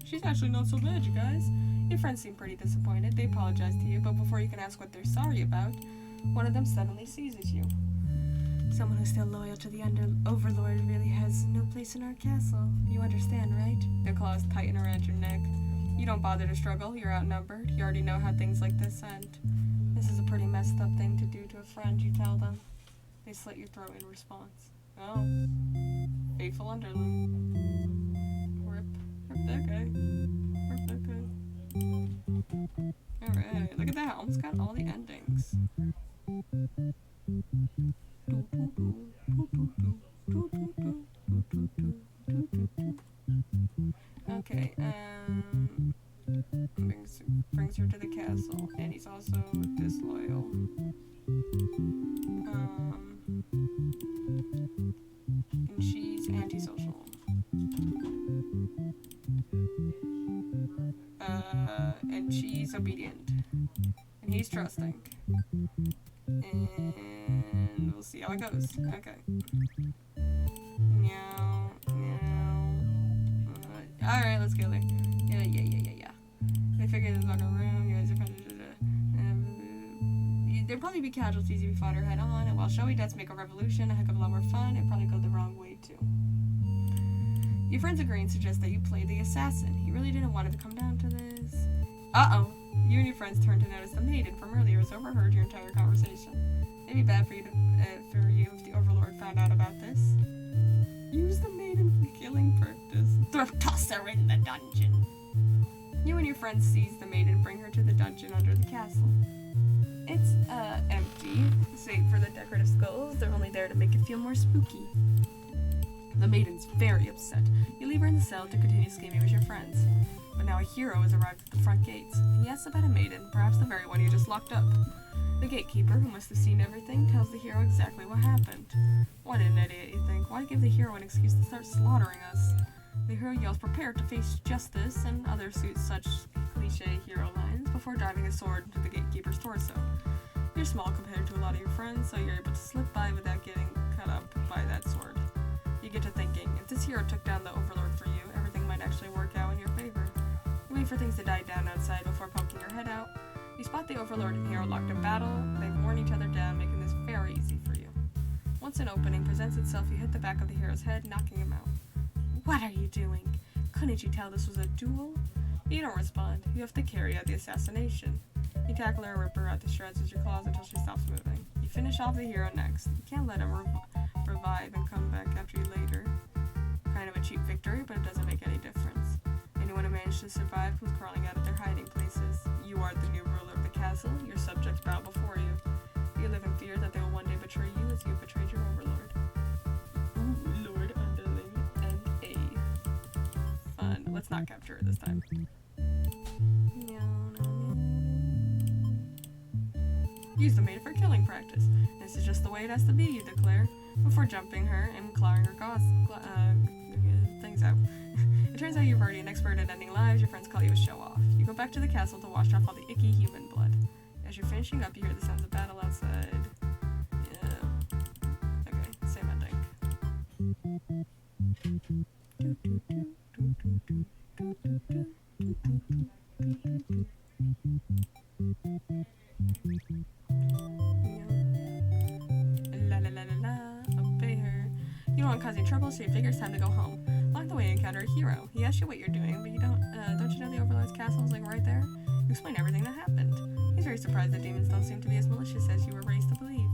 She's actually not so bad, you guys. Your friends seem pretty disappointed. They apologize to you, but before you can ask what they're sorry about, one of them suddenly seizes you. Someone who's still loyal to the overlord really has no place in our castle. You understand, right? Their claws tighten around your neck. You don't bother to struggle. You're outnumbered. You already know how things like this end. This is a pretty messed up thing to do to a friend, you tell them. They slit your throat in response. Oh. Faithful underling. Rip that guy. Rip that guy. Alright, look at that. Almost got all the endings. Okay, brings her to the castle, and he's also disloyal. And she's antisocial. And she's obedient. And he's trusting. And we'll see how it goes. Okay. Meow, meow. Alright, let's go there. Yeah. They figure there's like a room, you guys are kind of there'd probably be casualties if you fought her head on, and while showy deaths make a revolution a heck of a lot more fun, it'd probably go the wrong way too. Your friends agree and suggest that you play the assassin. You really didn't want it to come down to this. Uh-oh. You and your friends turn to notice the maiden from earlier has overheard your entire conversation. It'd be bad for you if the overlord found out about this. Use the maiden for killing purpose. Toss her in the dungeon. You and your friends seize the maiden, bring her to the dungeon under the castle. It's, empty, save for the decorative skulls. They're only there to make it feel more spooky. The maiden's very upset. You leave her in the cell to continue scheming with your friends. But now a hero has arrived at the front gates. He asks about a maiden, perhaps the very one you just locked up. The gatekeeper, who must have seen everything, tells the hero exactly what happened. What an idiot, you think. Why give the hero an excuse to start slaughtering us? The hero yells, "Prepare to face justice," and other such cliche hero lines before driving a sword into the gatekeeper's torso. You're small compared to a lot of your friends, so you're able to slip by without getting cut up by that sword. You get to thinking, if this hero took down the overlord for you, everything might actually work out in your favor. You wait for things to die down outside before poking your head out. You spot the overlord and hero locked in battle. They've worn each other down, making this very easy for you. Once an opening presents itself, you hit the back of the hero's head, knocking him out. What are you doing? Couldn't you tell this was a duel? You don't respond. You have to carry out the assassination. You tackle her and rip her out to shreds with your claws until she stops moving. You finish off the hero next. You can't let him revive and come back after you later. Kind of a cheap victory, but it doesn't make any difference. Anyone who managed to survive was crawling out of their hiding places. You are the new ruler of the castle. Your subjects bow before you. You live in fear that they will one day betray you as you have betrayed your overlord. Ooh, Lord Underling and A. Fun. Let's not capture her this time. Use the maid for killing practice. This is just the way it has to be, you declare, before jumping her and clawing her things out. It turns out you're already an expert at ending lives. Your friends call you a show-off. You go back to the castle to wash off all the icky human blood. As you're finishing up, you hear the sounds of battle outside. Yeah. Okay, same Obey her. You don't want causing trouble, so you figure it's time to go home. Along the way, you encounter a hero. He asks you what you're doing, but you don't you know the Overlord's castle is like right there? You explain everything that happened. He's very surprised that demons don't seem to be as malicious as you were raised to believe.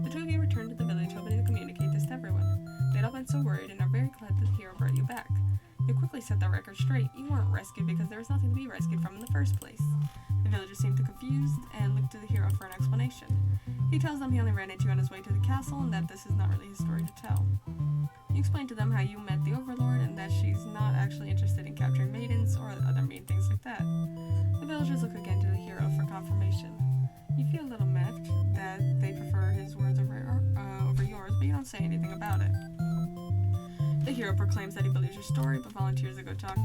The two of you return to the village, hoping to communicate this to everyone. They'd all been so worried and are very glad that the hero brought you back. You quickly set the record straight. You weren't rescued because there was nothing to be rescued from in the first place. The villagers seemed confused and looked to the hero for an explanation. He tells them he only ran into you on his way to the castle and that this is not really his story to tell. You explain to them how you met the Overlord and that she's not actually interested in capturing maidens or other mean things like that. The villagers look again to the hero for confirmation. You feel a little miffed that they prefer his words over yours, but you don't say anything about it. The hero proclaims that he believes your story, but volunteers to go talk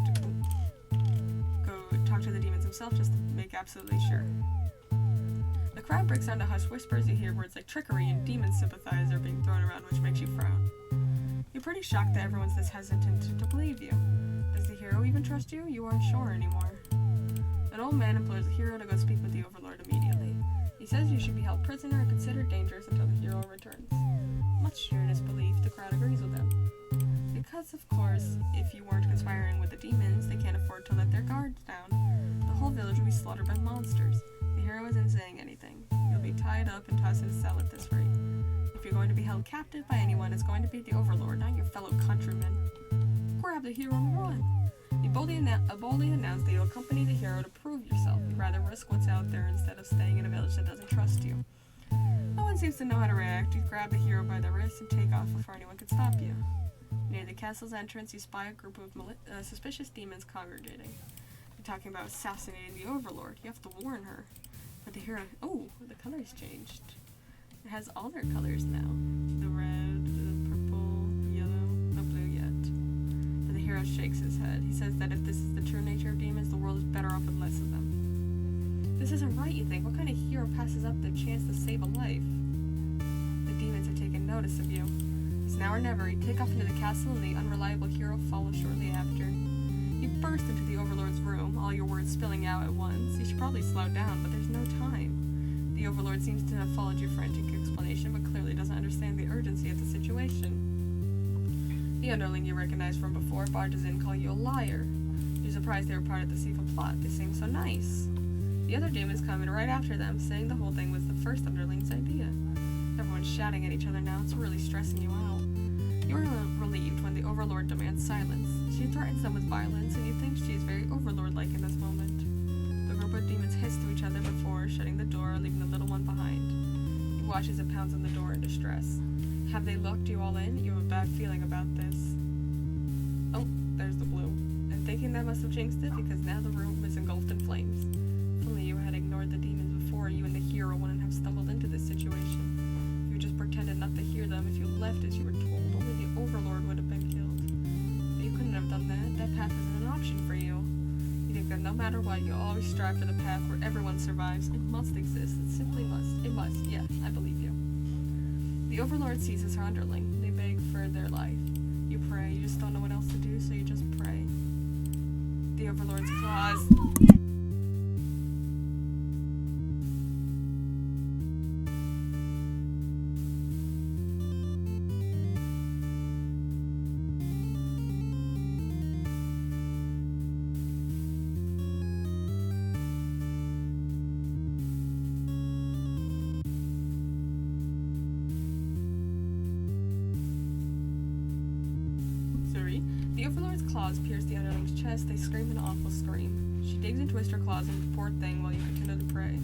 to the demons himself just to make absolutely sure. The crowd breaks down to hushed whispers. You hear words like trickery and demon sympathizer being thrown around, which makes you frown. You're pretty shocked that everyone's this hesitant to believe you. Does the hero even trust you? You aren't sure anymore. An old man implores the hero to go speak with the Overlord immediately. He says you should be held prisoner and considered dangerous until the hero returns. Much to your disbelief, the crowd agrees with him. Because, of course, if you weren't conspiring with the demons, they can't afford to let their guards down. The whole village would be slaughtered by monsters. The hero isn't saying anything. You'll be tied up and tossed in a cell at this rate. If you're going to be held captive by anyone, it's going to be the Overlord, not your fellow countrymen. Grab the hero and run. You boldly announce that you'll accompany the hero to prove yourself. You'd rather risk what's out there instead of staying in a village that doesn't trust you. No one seems to know how to react. You grab the hero by the wrist and take off before anyone can stop you. Near the castle's entrance, you spy a group of suspicious demons congregating. They're talking about assassinating the Overlord. You have to warn her. But the hero... Oh, the color's changed. It has all their colors now. The red, the purple, yellow, no blue yet. But the hero shakes his head. He says that if this is the true nature of demons, the world is better off with less of them. This isn't right, you think. What kind of hero passes up the chance to save a life? The demons have taken notice of you. It's now or never. You take off into the castle and the unreliable hero follows shortly after. You burst into the Overlord's room, all your words spilling out at once. You should probably slow down, but there's no time. The Overlord seems to have followed your frantic explanation, but clearly doesn't understand the urgency of the situation. The underling you recognize from before barges in, calling you a liar. You're surprised they were part of the deceitful plot. They seem so nice. The other demons come in right after them, saying the whole thing was the first underling's idea. Everyone's shouting at each other now. It's really stressing you out. You're relieved when the Overlord demands silence. She threatens them with violence, and you think she is very Overlord-like in this moment. The group of demons hiss to each other before shutting the door, leaving the little one behind. You watch as it pounds on the door in distress. Have they locked you all in? You have a bad feeling about this. Oh, there's the blue. And thinking that must have jinxed it, because now the room is engulfed in flames. If only you had ignored the demons before, you and the hero wouldn't have stumbled into this situation. If you just pretended not to hear them, if you left as you were told, only the Overlord would have been killed. But you couldn't have done that. That path isn't an option for you. You think that no matter what, you'll always strive for the path where everyone survives. It must exist. It simply must. It must. Yeah, I believe you. The Overlord seizes her underling. They beg for their life. You pray. You just don't know what else to do, so you just pray. The Overlord's claws... The Overlord's claws pierce the underling's chest. They scream an awful scream. She digs and twists her claws into the poor thing while you continue to pray.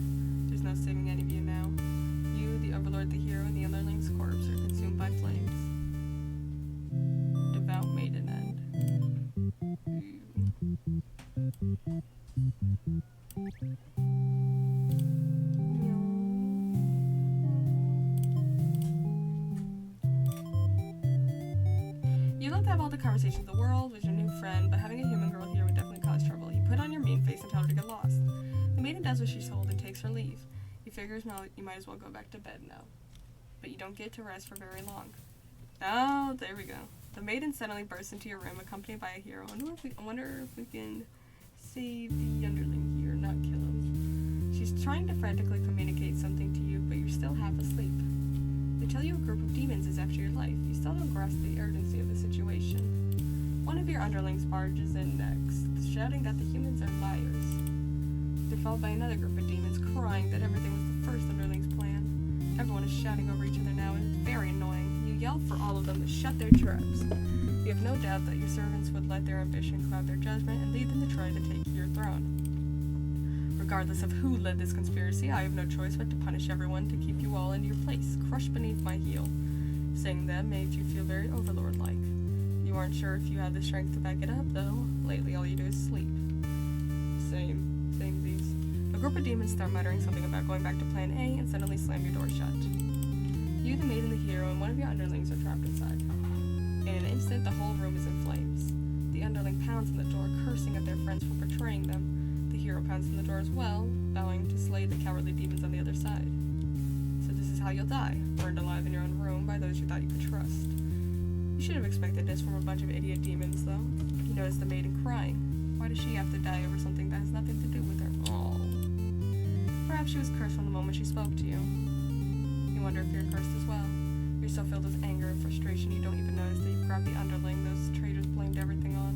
There's no saving any of you now. You, the the Overlord, the hero, and the underling's corpse are consumed by flames. Devout maiden end. You'd like to have all the conversations in the world with your new friend, but having a human girl here would definitely cause trouble. You put on your mean face and tell her to get lost. The maiden does what she's told and takes her leave. You figure you might as well go back to bed now. But you don't get to rest for very long. Oh, there we go. The maiden suddenly bursts into your room, accompanied by a hero. I wonder if we can save the underling here, not kill him. She's trying to frantically communicate something to you, but you're still half asleep. They tell you a group of demons is after your life. You still don't grasp the urgency of the situation. One of your underlings barges in next, shouting that the humans are liars. They're followed by another group of demons, crying that everything was the first underling's plan. Everyone is shouting over each other now, and it's very annoying. You yell for all of them to shut their traps. You have no doubt that your servants would let their ambition cloud their judgment and lead them to try to take your throne. Regardless of who led this conspiracy, I have no choice but to punish everyone to keep you all in your place, crushed beneath my heel. Saying that made you feel very Overlord-like. You aren't sure if you have the strength to back it up, though. Lately, all you do is sleep. Samesies. A group of demons start muttering something about going back to Plan A and suddenly slam your door shut. You, the maiden, the hero, and one of your underlings are trapped inside. In an instant, the whole room is in flames. The underling pounds on the door, cursing at their friends for betraying them. The hero pounds on the door as well, vowing to slay the cowardly demons on the other side. So this is how you'll die, burned alive in your own room by those you thought you could trust. You should have expected this from a bunch of idiot demons, though. You notice the maiden crying. Why does she have to die over something that has nothing to do with her? Oh. Perhaps she was cursed from the moment she spoke to you. You wonder if you're cursed as well. You're so filled with anger and frustration you don't even notice that you've grabbed the underling those traitors blamed everything on.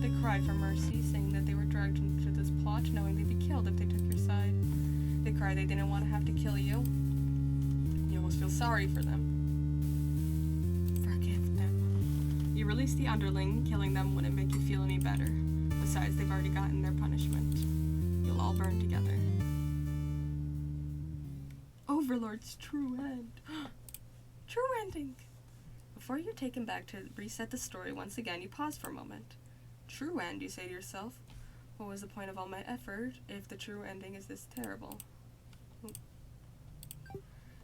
They cried for mercy, saying that they were dragged into this plot knowing they'd be killed if they took your side. They cried they didn't want to have to kill you. You almost feel sorry for them. Forgive them. You release the underling, killing them wouldn't make you feel any better. Besides, they've already gotten their punishment. You'll all burn together. Overlord's true end. True ending! Before you're taken back to reset the story once again, you pause for a moment. True end, you say to yourself. What was the point of all my effort if the true ending is this terrible?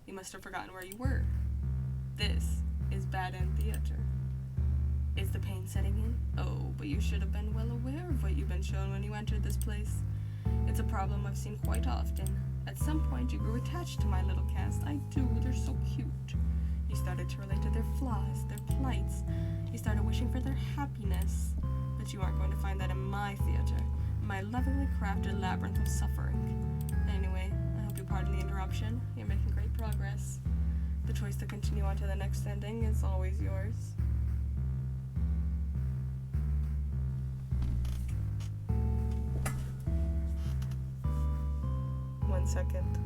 You must have forgotten where you were. This is bad end theater. Is the pain setting in? Oh, but you should have been well aware of what you've been shown when you entered this place. It's a problem I've seen quite often. At some point, you grew attached to my little cast. I do, they're so cute. You started to relate to their flaws, their plights. You started wishing for their happiness. But you aren't going to find that in my theater, my lovingly crafted labyrinth of suffering. Anyway, I hope you pardon the interruption. You're making great progress. The choice to continue on to the next ending is always yours. One second.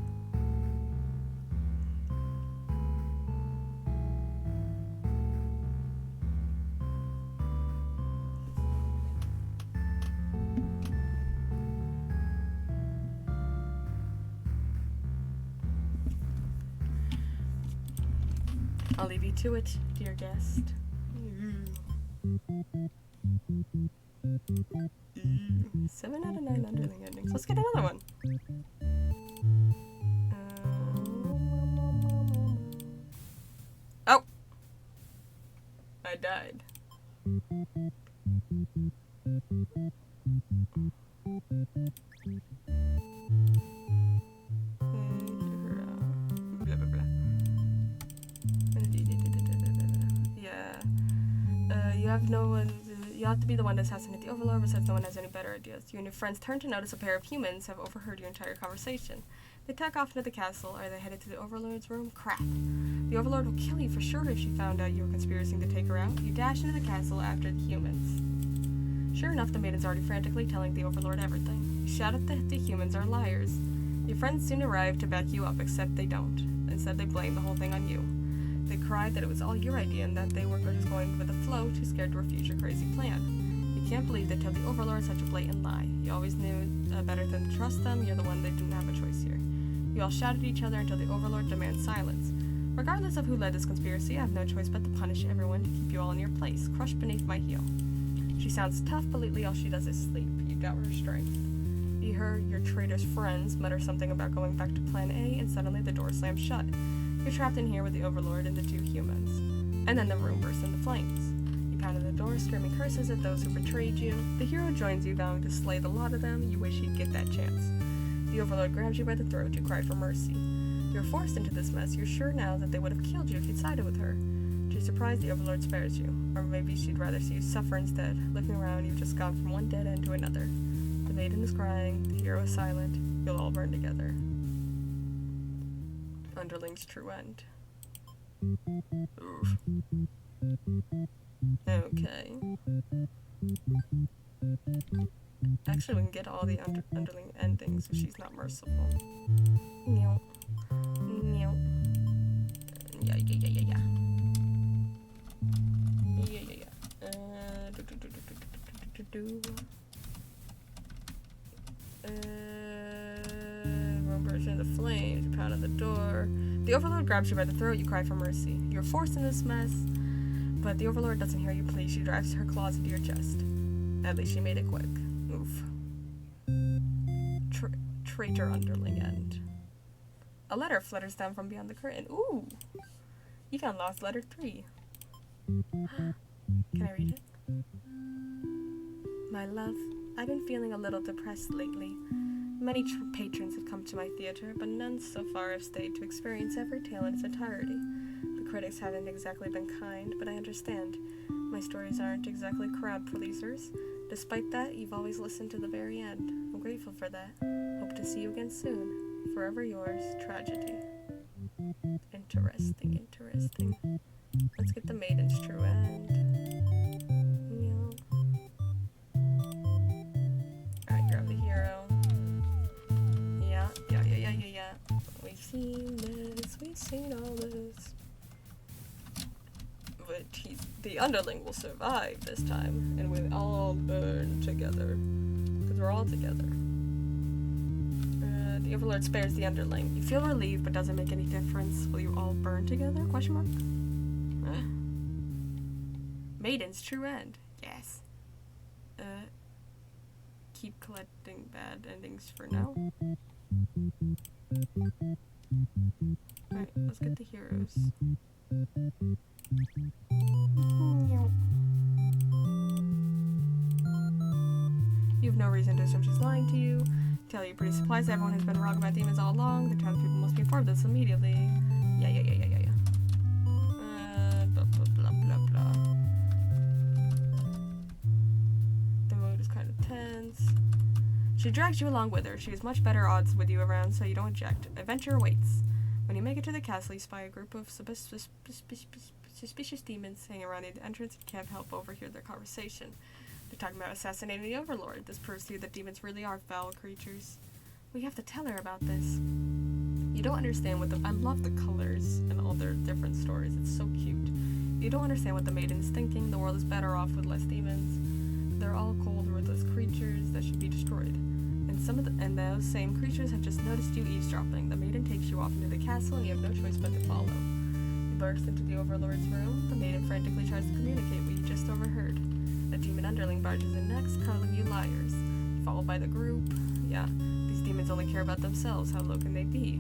I'll leave you to it, dear guest. 7 out of 9 underling endings. Let's get another one. Oh! I died. Blah, blah, blah. You have to be the one to assassinate the Overlord, besides no one has any better ideas. You and your friends turn to notice a pair of humans have overheard your entire conversation. They tack off into the castle. Are they headed to the Overlord's room? Crap. The Overlord will kill you for sure if she found out you were conspiring to take her out. You dash into the castle after the humans. Sure enough, the maiden's already frantically telling the Overlord everything. You shout at the humans are liars. Your friends soon arrive to back you up, except they don't. Instead, they blame the whole thing on you. They cried that it was all your idea and that they were just going with the flow, too scared to refuse your crazy plan. You can't believe they told the Overlord such a blatant lie. You always knew better than to trust them. You're the one that didn't have a choice here. You all shout at each other until the Overlord demands silence. Regardless of who led this conspiracy, I have no choice but to punish everyone to keep you all in your place, crushed beneath my heel. She sounds tough, but lately all she does is sleep. You doubt her strength. You hear your traitor's friends mutter something about going back to Plan A, and suddenly the door slams shut. You're trapped in here with the Overlord and the 2 humans. And then the room bursts into flames. You pound on the door, screaming curses at those who betrayed you. The hero joins you, vowing to slay the lot of them. You wish he'd get that chance. The Overlord grabs you by the throat. You cry for mercy. You're forced into this mess. You're sure now that they would have killed you if you'd sided with her. To your surprise, the Overlord spares you. Or maybe she'd rather see you suffer instead. Looking around, you've just gone from one dead end to another. The maiden is crying. The hero is silent. You'll all burn together. Underling's true end. Oof. Okay. Actually, we can get all the underling endings if she's not merciful. No. No. Yeah. Yeah. One burst into the flames. You pound on the door. The Overlord grabs you by the throat. You cry for mercy. You're forced in this mess, but the Overlord doesn't hear you plead. She drives her claws into your chest. At least she made it quick. Oof. Traitor underling end. A letter flutters down from beyond the curtain. Ooh! You found lost letter 3. Can I read it? My love, I've been feeling a little depressed lately. Many patrons have come to my theater, but none so far have stayed to experience every tale in its entirety. The critics haven't exactly been kind, but I understand. My stories aren't exactly crowd pleasers. Despite that, you've always listened to the very end. I'm grateful for that. Hope to see you again soon. Forever yours, Tragedy. Interesting. Let's get the maiden's true end. Alright, grab the hero. Yeah. We've seen all this. But the underling will survive this time, and we'll all burn together. Because we're all together. The Overlord spares the underling. You feel relieved, but doesn't make any difference. Will you all burn together? Question mark? Maiden's true end. Yes. Keep collecting bad endings for now. Alright, let's get the heroes. You have no reason to assume she's lying to you. Tell you pretty surprised everyone has been wrong about demons all along. The townspeople must be informed of this immediately. Yeah. Blah. The mood is kind of tense. She drags you along with her. She has much better odds with you around, so you don't object. Adventure awaits. When you make it to the castle, you spy a group of suspicious demons hanging around the entrance. You can't help overhear their conversation. They're talking about assassinating the Overlord. This proves to you that demons really are foul creatures. We have to tell her about this. You don't understand what I love the colors and all their different stories. It's so cute. You don't understand what the maiden is thinking. The world is better off with less demons. They're all cold, ruthless creatures that should be destroyed. And those same creatures have just noticed you eavesdropping. The maiden takes you off into the castle, and you have no choice but to follow. You burst into the Overlord's room. The maiden frantically tries to communicate what you just overheard. A demon underling barges in next, calling you liars. Followed by the group. Yeah, these demons only care about themselves. How low can they be?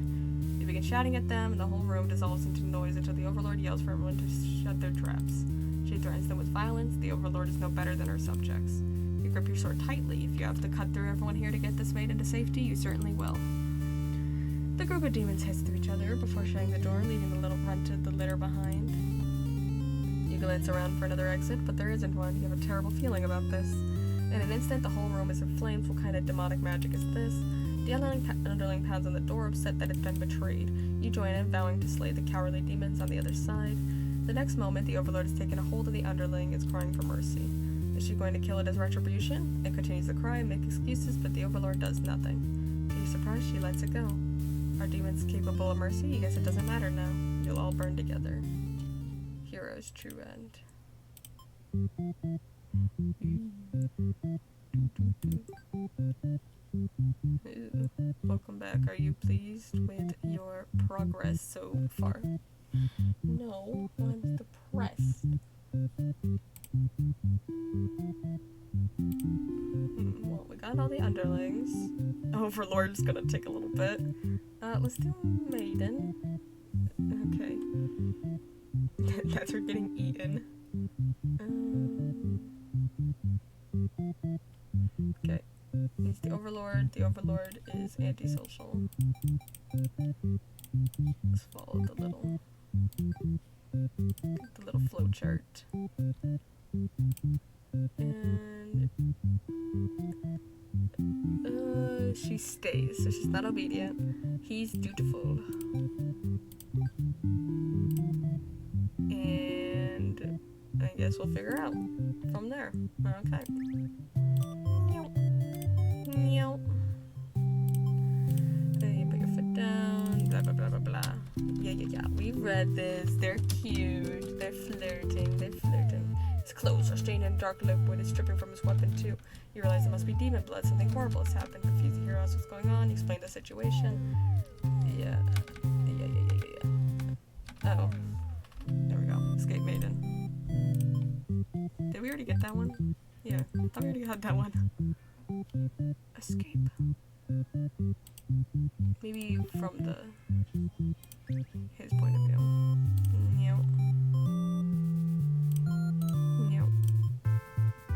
You begin shouting at them, and the whole room dissolves into noise until the Overlord yells for everyone to shut their traps. She threatens them with violence. The Overlord is no better than her subjects. You grip your sword tightly. If you have to cut through everyone here to get this maiden to safety, you certainly will. The group of demons hiss to each other before shutting the door, leaving the little runt of the litter behind. You glance around for another exit, but there isn't one. You have a terrible feeling about this. In an instant, the whole room is in flames. What kind of demonic magic is this? The underling pounds on the door, upset that it's been betrayed. You join in, vowing to slay the cowardly demons on the other side. The next moment, the Overlord has taken a hold of the underling, is crying for mercy. Is she going to kill it as retribution? It continues to cry and make excuses, but the Overlord does nothing. To your surprise, she lets it go. Are demons capable of mercy? You guess it doesn't matter now. You'll all burn together. Hero's true end. Welcome back. Are you pleased with your progress so far? No, I'm depressed. Well, we got all the underlings. Overlord's gonna take a little bit. Let's do Maiden. Okay. That's her getting eaten. Okay. He's the Overlord. The Overlord is antisocial. Let's follow the little flow chart. And she stays, so she's not obedient. He's dutiful. And I guess we'll figure out from there. Okay. Meow. Then you put your foot down, blah blah blah blah blah. Yeah. We read this. They're cute. They're flirting. His clothes are stained in dark liquid. It's dripping from his weapon too. You realize it must be demon blood. Something horrible has happened. Confuse the hero as what's going on. Explain the situation. Yeah. Oh. There we go. Escape Maiden. Did we already get that one? Yeah. I thought we already had that one. Escape. Maybe from his point of view. No.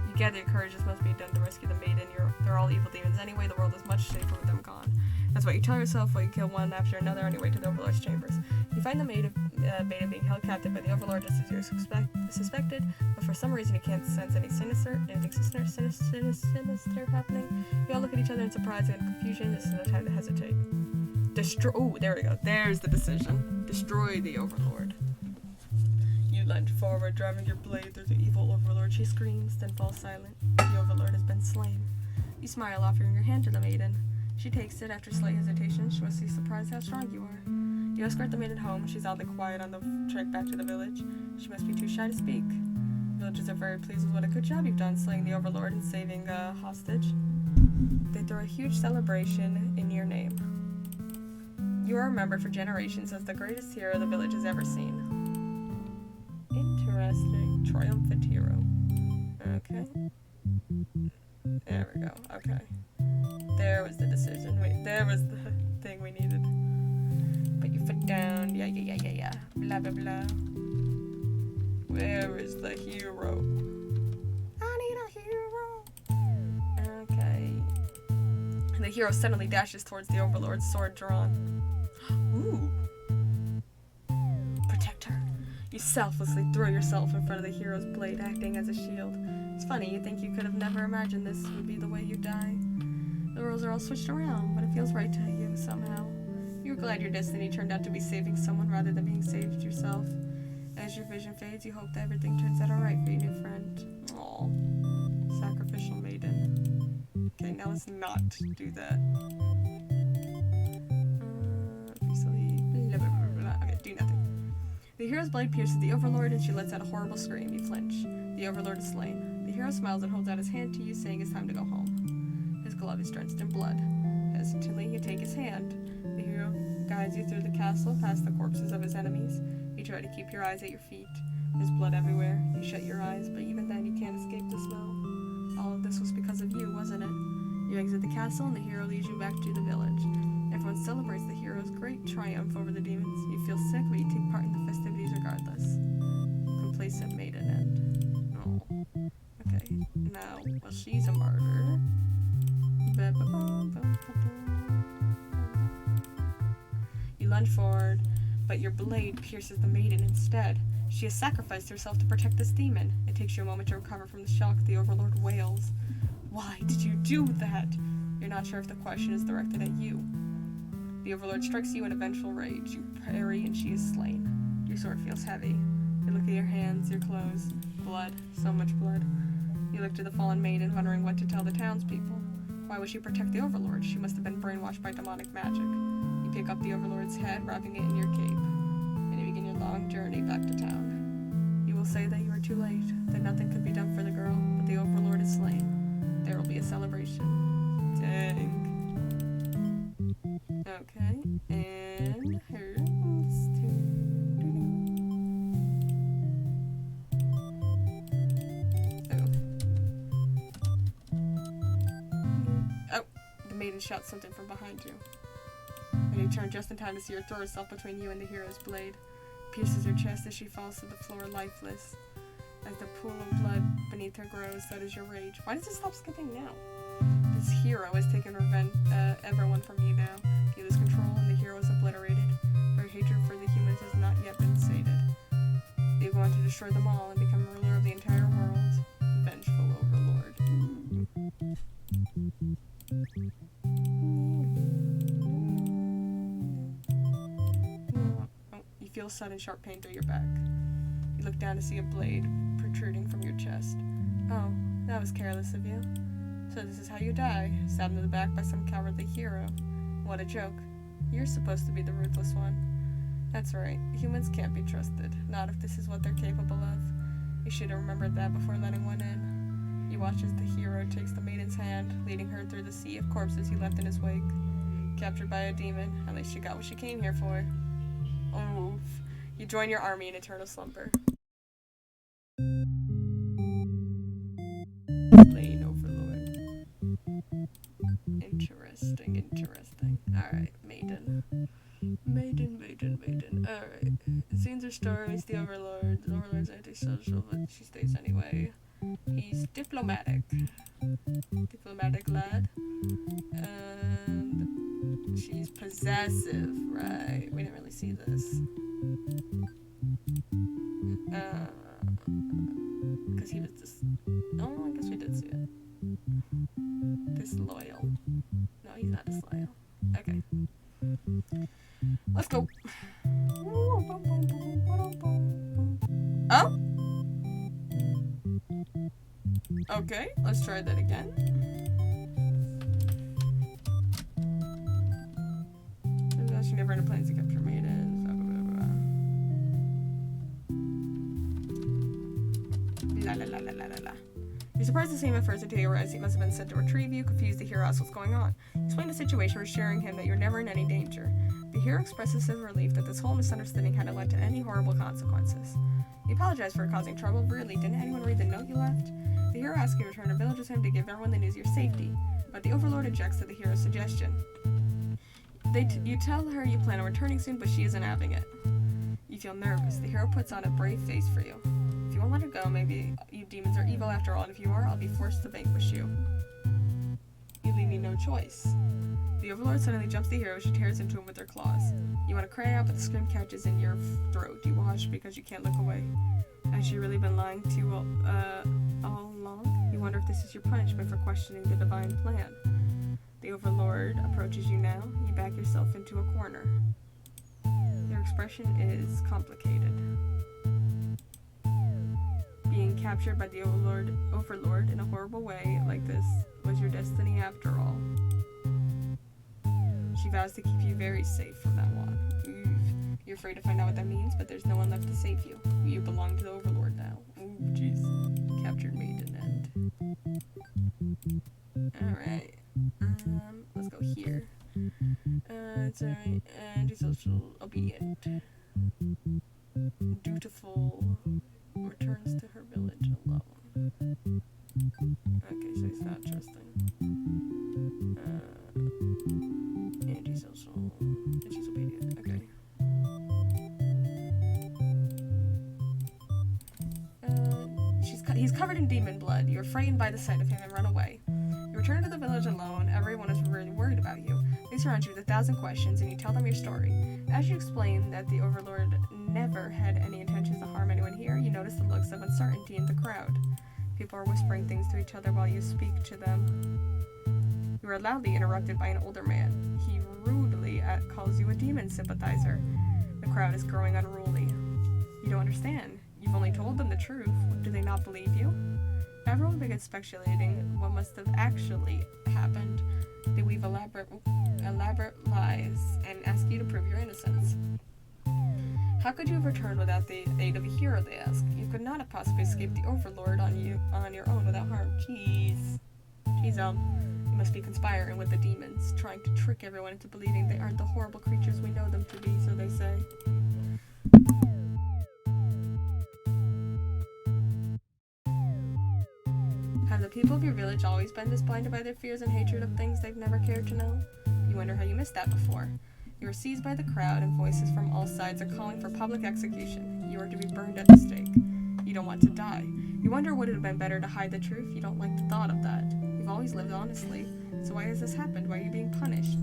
You gather your courage. This must be done to rescue the maiden. They're all evil demons anyway. The world is much safer with them gone. That's what you tell yourself while you kill one after another on your way to the Overlord's chambers. You find the maiden being held captive by the Overlord just as you suspected, but for some reason you can't sense anything sinister happening. You all look at each other in surprise and confusion. This is no time to hesitate. Oh, there we go. There's the decision. Destroy the Overlord. You lunge forward, driving your blade through the evil Overlord. She screams, then falls silent. The Overlord has been slain. You smile, offering your hand to the maiden. She takes it after slight hesitation. She must be surprised how strong you are. You escort the maiden home. She's oddly quiet on the trek back to the village. She must be too shy to speak. Villagers are very pleased with what a good job you've done slaying the Overlord and saving a hostage. They throw a huge celebration in your name. You are remembered for generations as the greatest hero the village has ever seen. Interesting. Triumphant hero. Okay. There we go. Okay. There was the decision. Wait, there was the thing we needed. Put your foot down. Yeah. Blah, blah, blah. Where is the hero? I need a hero. Okay. And the hero suddenly dashes towards the Overlord's sword drawn. Ooh. Protect her. You selflessly throw yourself in front of the hero's blade, acting as a shield. It's funny, you think you could have never imagined this would be the way you die. The roles are all switched around, but it feels right to you somehow. You're glad your destiny turned out to be saving someone rather than being saved yourself. As your vision fades, you hope that everything turns out alright for your new friend. Aww. Sacrificial maiden. Okay, now let's not do that. Okay, do nothing. The hero's blade pierces the Overlord and she lets out a horrible scream. You flinch. The Overlord is slain. The hero smiles and holds out his hand to you, saying it's time to go home. His glove is drenched in blood. Hesitantly, you take his hand. The hero guides you through the castle, past the corpses of his enemies. You try to keep your eyes at your feet. There's blood everywhere. You shut your eyes, but even then you can't escape the smell. All of this was because of you, wasn't it? You exit the castle and the hero leads you back to the village. Everyone celebrates the hero's great triumph over the demons. You feel sick, but you take part in the festivities regardless. Complacent maiden end. Oh. Okay. Now, well, she's a martyr. You lunge forward, but your blade pierces the maiden instead. She has sacrificed herself to protect this demon. It takes you a moment to recover from the shock. The Overlord wails. Why did you do that? You're not sure if the question is directed at you. The Overlord strikes you in a vengeful rage. You parry and she is slain. Your sword feels heavy. You look at your hands, your clothes. Blood. So much blood. You look to the fallen maiden, wondering what to tell the townspeople. Why would she protect the Overlord? She must have been brainwashed by demonic magic. You pick up the Overlord's head, wrapping it in your cape, and you begin your long journey back to town. You will say that you are too late, that nothing could be done for the girl, but the Overlord is slain. There will be a celebration. Dang. Okay, and her. Oh, the maiden shouts something from behind you. And you turn just in time to see her throw herself between you and the hero's blade. Pierces her chest as she falls to the floor lifeless. As the pool of blood beneath her grows, so does your rage. Why does it stop skipping now? This hero has taken everyone from you now. You lose control and the hero is obliterated. But your hatred for the humans has not yet been sated. You go on to destroy them all and become ruler of the entire world. Vengeful Overlord. Oh, you feel sudden sharp pain through your back. You look down to see a blade protruding from your chest. Oh, that was careless of you. So this is how you die, stabbed in the back by some cowardly hero. What a joke. You're supposed to be the ruthless one. That's right, humans can't be trusted, not if this is what they're capable of. You should have remembered that before letting one in. You watch as the hero takes the maiden's hand, leading her through the sea of corpses he left in his wake. Captured by a demon, at least she got what she came here for. Oof. You join your army in eternal slumber. Plain Overlord. Interesting. Alright, maiden. Alright. Scenes or stories, the Overlord's antisocial, but she stays anyway. He's diplomatic lad. And she's possessive, right? We didn't really see this. Because he was just... Oh, I guess we did see it. Disloyal. No, he's not disloyal. Okay. Let's go. Oh? Okay, let's try that again. She never had plans to capture maidens. La. You're surprised to see him at first until you realize he must have been sent to retrieve you. Confused, the hero asks what's going on. You explain the situation, reassuring him that you're never in any danger. The hero expresses his relief that this whole misunderstanding hadn't led to any horrible consequences. You apologize for causing trouble. Really, didn't anyone read the note you left? The hero asks you to return to village with him to give everyone the news of your safety, but the Overlord objects to the hero's suggestion. You tell her you plan on returning soon, but she isn't having it. You feel nervous. The hero puts on a brave face for you. If you won't let her go, maybe you demons are evil after all, and if you are, I'll be forced to vanquish you. You leave me no choice. The Overlord suddenly jumps the hero as she tears into him with her claws. You want to cry out, but the scream catches in your throat. You hush because you can't look away. Has she really been lying to you all along? You wonder if this is your punishment for questioning the divine plan. The Overlord approaches you now. You back yourself into a corner. Your expression is complicated. Being captured by the Overlord in a horrible way like this was your destiny after all. She vows to keep you very safe from that one. You're afraid to find out what that means, but there's no one left to save you. You belong to the Overlord now. Ooh, jeez. Captured maiden end. Alright. Let's go here. It's alright. Antisocial, obedient. Dutiful. Returns to her village alone. Okay, so he's not trusting. Antisocial. And she's obedient. Okay. He's covered in demon blood. You're frightened by the sight of him and run away. You return to the village alone. Everyone is really worried about you. They surround you with 1,000 questions, and you tell them your story. As you explain that the Overlord never had any intentions to harm anyone here, you notice the looks of uncertainty in the crowd. People are whispering things to each other while you speak to them. You are loudly interrupted by an older man. He rudely calls you a demon sympathizer. The crowd is growing unruly. You don't understand. You've only told them the truth. Do they not believe you? Everyone begins speculating what must have actually happened. They weave elaborate lies and ask you to prove your innocence. How could you have returned without the aid of a hero, they ask. You could not have possibly escaped the Overlord on your own without harm. Jeez, you must be conspiring with the demons, trying to trick everyone into believing they aren't the horrible creatures we know them to be, so they say. Have the people of your village always been this blinded by their fears and hatred of things they've never cared to know? You wonder how you missed that before. You are seized by the crowd, and voices from all sides are calling for public execution. You are to be burned at the stake. You don't want to die. You wonder would it have been better to hide the truth? You don't like the thought of that. You've always lived honestly. So why has this happened? Why are you being punished?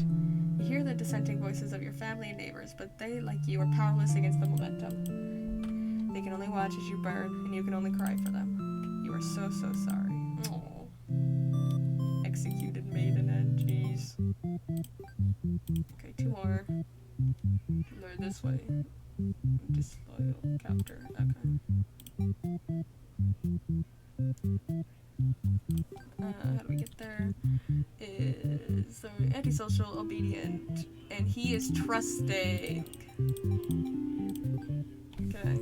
You hear the dissenting voices of your family and neighbors, but they, like you, are powerless against the momentum. They can only watch as you burn, and you can only cry for them. You are so, so sorry. Aww. Executed maiden end, jeez. Okay, 2 more. They're this way. Disloyal captor. Okay. How do we get there? Is antisocial, obedient, and he is trusting. Okay.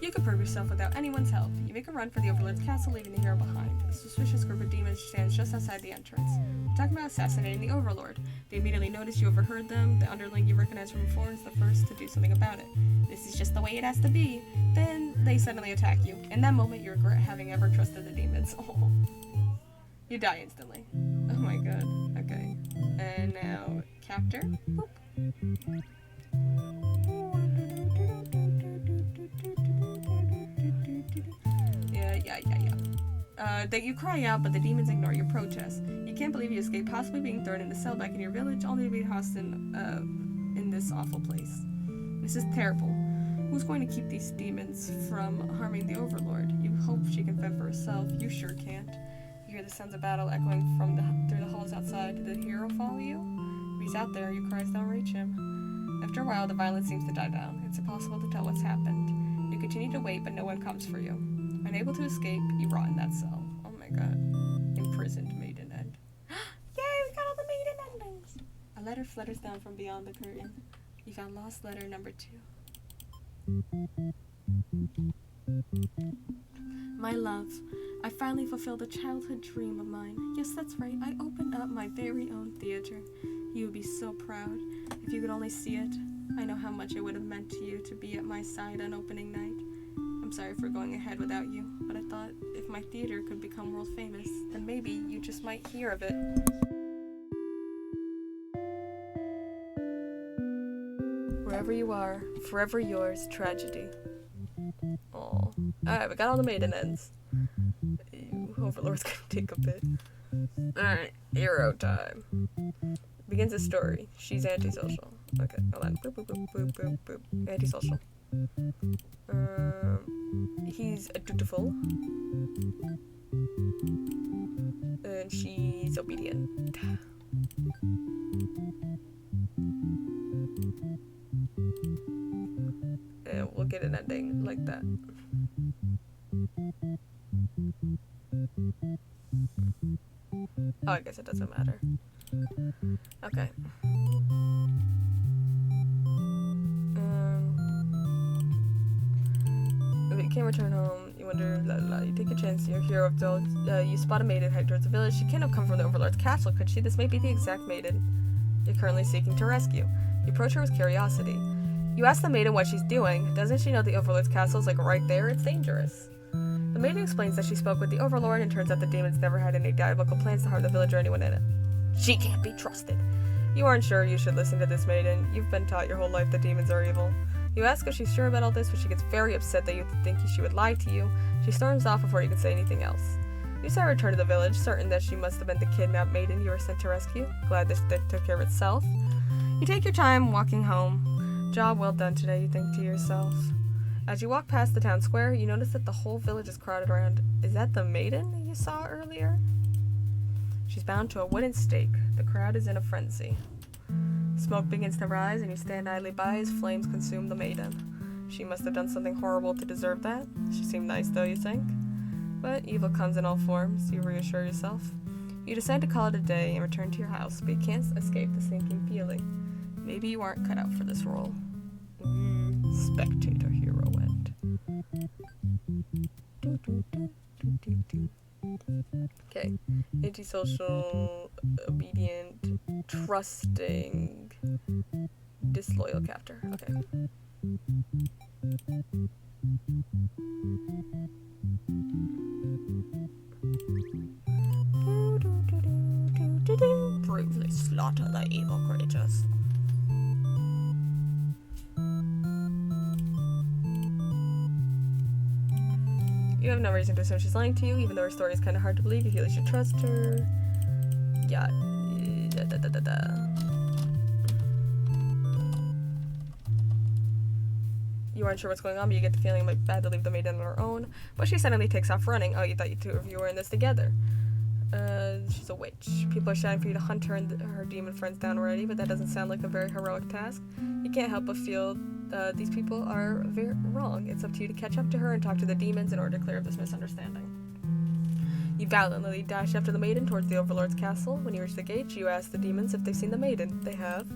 You can prove yourself without anyone's help. You make a run for the Overlord's castle, leaving the hero behind. A suspicious group of demons stands just outside the entrance. We're talking about assassinating the Overlord. They immediately notice you overheard them. The underling you recognize from before is the first to do something about it. This is just the way it has to be. Then they suddenly attack you. In that moment, you regret having ever trusted the demons. Oh. You die instantly. Oh my god. Okay. And now, captor. Boop. That you cry out, but the demons ignore your protest. You can't believe you escaped possibly being thrown in a cell back in your village, only to be housed in this awful place. This is terrible. Who's going to keep these demons from harming the Overlord? You hope she can fend for herself. You sure can't. You hear the sounds of battle echoing through the halls outside. Did the hero follow you? If he's out there, your cries don't reach him. After a while, the violence seems to die down. It's impossible to tell what's happened. You continue to wait, but no one comes for you. Unable to escape, you rot in that cell. Oh my god. Imprisoned maiden end. Yay, we got all the maiden endings! A letter flutters down from beyond the curtain. You found lost letter number 2. My love, I finally fulfilled a childhood dream of mine. Yes, that's right, I opened up my very own theater. You would be so proud if you could only see it. I know how much it would have meant to you to be at my side on opening night. I'm sorry for going ahead without you, but I thought if my theater could become world famous, then maybe you just might hear of it. Wherever you are, forever yours, tragedy. Aw. Alright, we got all the maiden ends. Overlord's gonna take a bit. Alright, hero time. Begins the story. She's antisocial. Okay, hold on. Boop, boop, boop, boop, boop, boop. Antisocial. He's dutiful. And she's obedient. And we'll get an ending like that. Oh, I guess it doesn't matter. Okay. You can't return home. You wonder, blah, blah, blah. You take a chance. You're a hero of dogs. You spot a maiden head towards the village. She can't have come from the Overlord's castle, could she? This may be the exact maiden you're currently seeking to rescue. You approach her with curiosity. You ask the maiden what she's doing. Doesn't she know the Overlord's castle is like right there? It's dangerous. The maiden explains that she spoke with the Overlord, and turns out the demons never had any diabolical plans to harm the village or anyone in it. She can't be trusted. You aren't sure you should listen to this maiden. You've been taught your whole life that demons are evil. You ask if she's sure about all this, but she gets very upset that you think she would lie to you. She storms off before you can say anything else. You saw her return to the village, certain that she must have been the kidnapped maiden you were sent to rescue. Glad this took care of itself. You take your time walking home. Job well done today, you think to yourself. As you walk past the town square, you notice that the whole village is crowded around. Is that the maiden you saw earlier? She's bound to a wooden stake. The crowd is in a frenzy. Smoke begins to rise, and you stand idly by as flames consume the maiden. She must have done something horrible to deserve that. She seemed nice, though, you think? But evil comes in all forms, you reassure yourself. You decide to call it a day and return to your house, but you can't escape the sinking feeling. Maybe you aren't cut out for this role. Spectator hero end. Okay. Antisocial, obedient, trusting, disloyal captor. Okay. Bravely slaughter the evil creatures. You have no reason to assume she's lying to you, even though her story is kind of hard to believe. You feel you should trust her. Yeah. You aren't sure what's going on, but you get the feeling it might be bad to leave the maiden on her own. But she suddenly takes off running. Oh, you thought you two of you were in this together. She's a witch. People are shouting for you to hunt her and her demon friends down already, but that doesn't sound like a very heroic task. You can't help but feel these people are very wrong. It's up to you to catch up to her and talk to the demons in order to clear up this misunderstanding. You valiantly dash after the maiden towards the Overlord's castle. When you reach the gate, you ask the demons if they've seen the maiden. They have.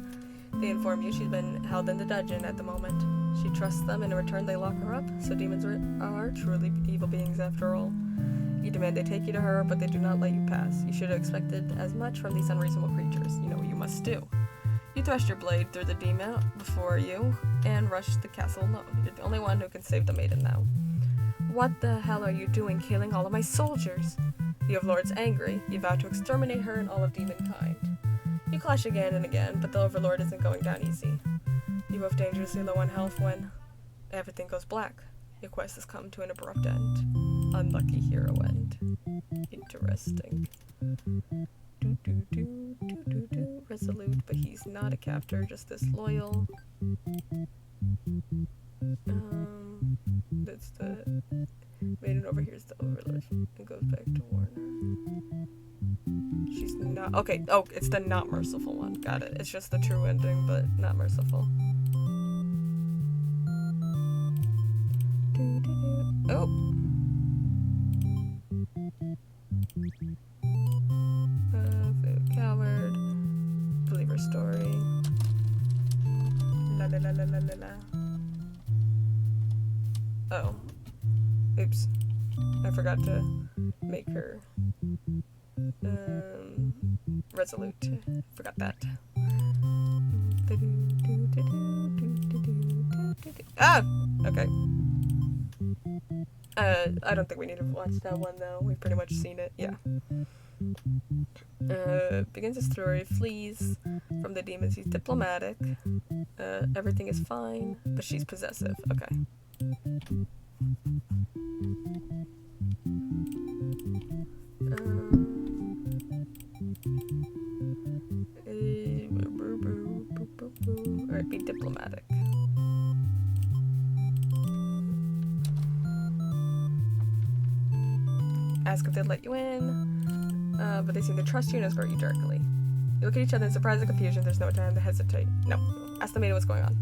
They inform you she's been held in the dungeon at the moment. She trusts them, and in return they lock her up, so demons are truly evil beings after all. You demand they take you to her, but they do not let you pass. You should have expected as much from these unreasonable creatures. You know what you must do. You thrust your blade through the demon before you, and rush the castle alone. You're the only one who can save the maiden now. What the hell are you doing, killing all of my soldiers? The Overlord's angry. You vow to exterminate her and all of demonkind. You clash again and again, but the Overlord isn't going down easy. You both dangerously low on health when everything goes black. Your quest has come to an abrupt end. Unlucky hero end. Interesting. Resolute, but he's not a captor, just disloyal. That's the maiden over here is the Overlord. It goes back to Warner. She's not okay. Oh, it's the not merciful one. Got it. It's just the true ending, but not merciful. Oh. Coward. Believer story. La la la la la la la. Oh. Oops. I forgot to make her resolute. Forgot that. Ah! Okay. I don't think we need to watch that one though. We've pretty much seen it. Yeah. Begins his story, flees from the demons. He's diplomatic. Everything is fine, but she's possessive. Okay. Alright, be diplomatic. Ask if they'll let you in, but they seem to trust you and escort you directly. You look at each other in surprise and confusion. There's no time to hesitate. No. Ask the maiden what's going on.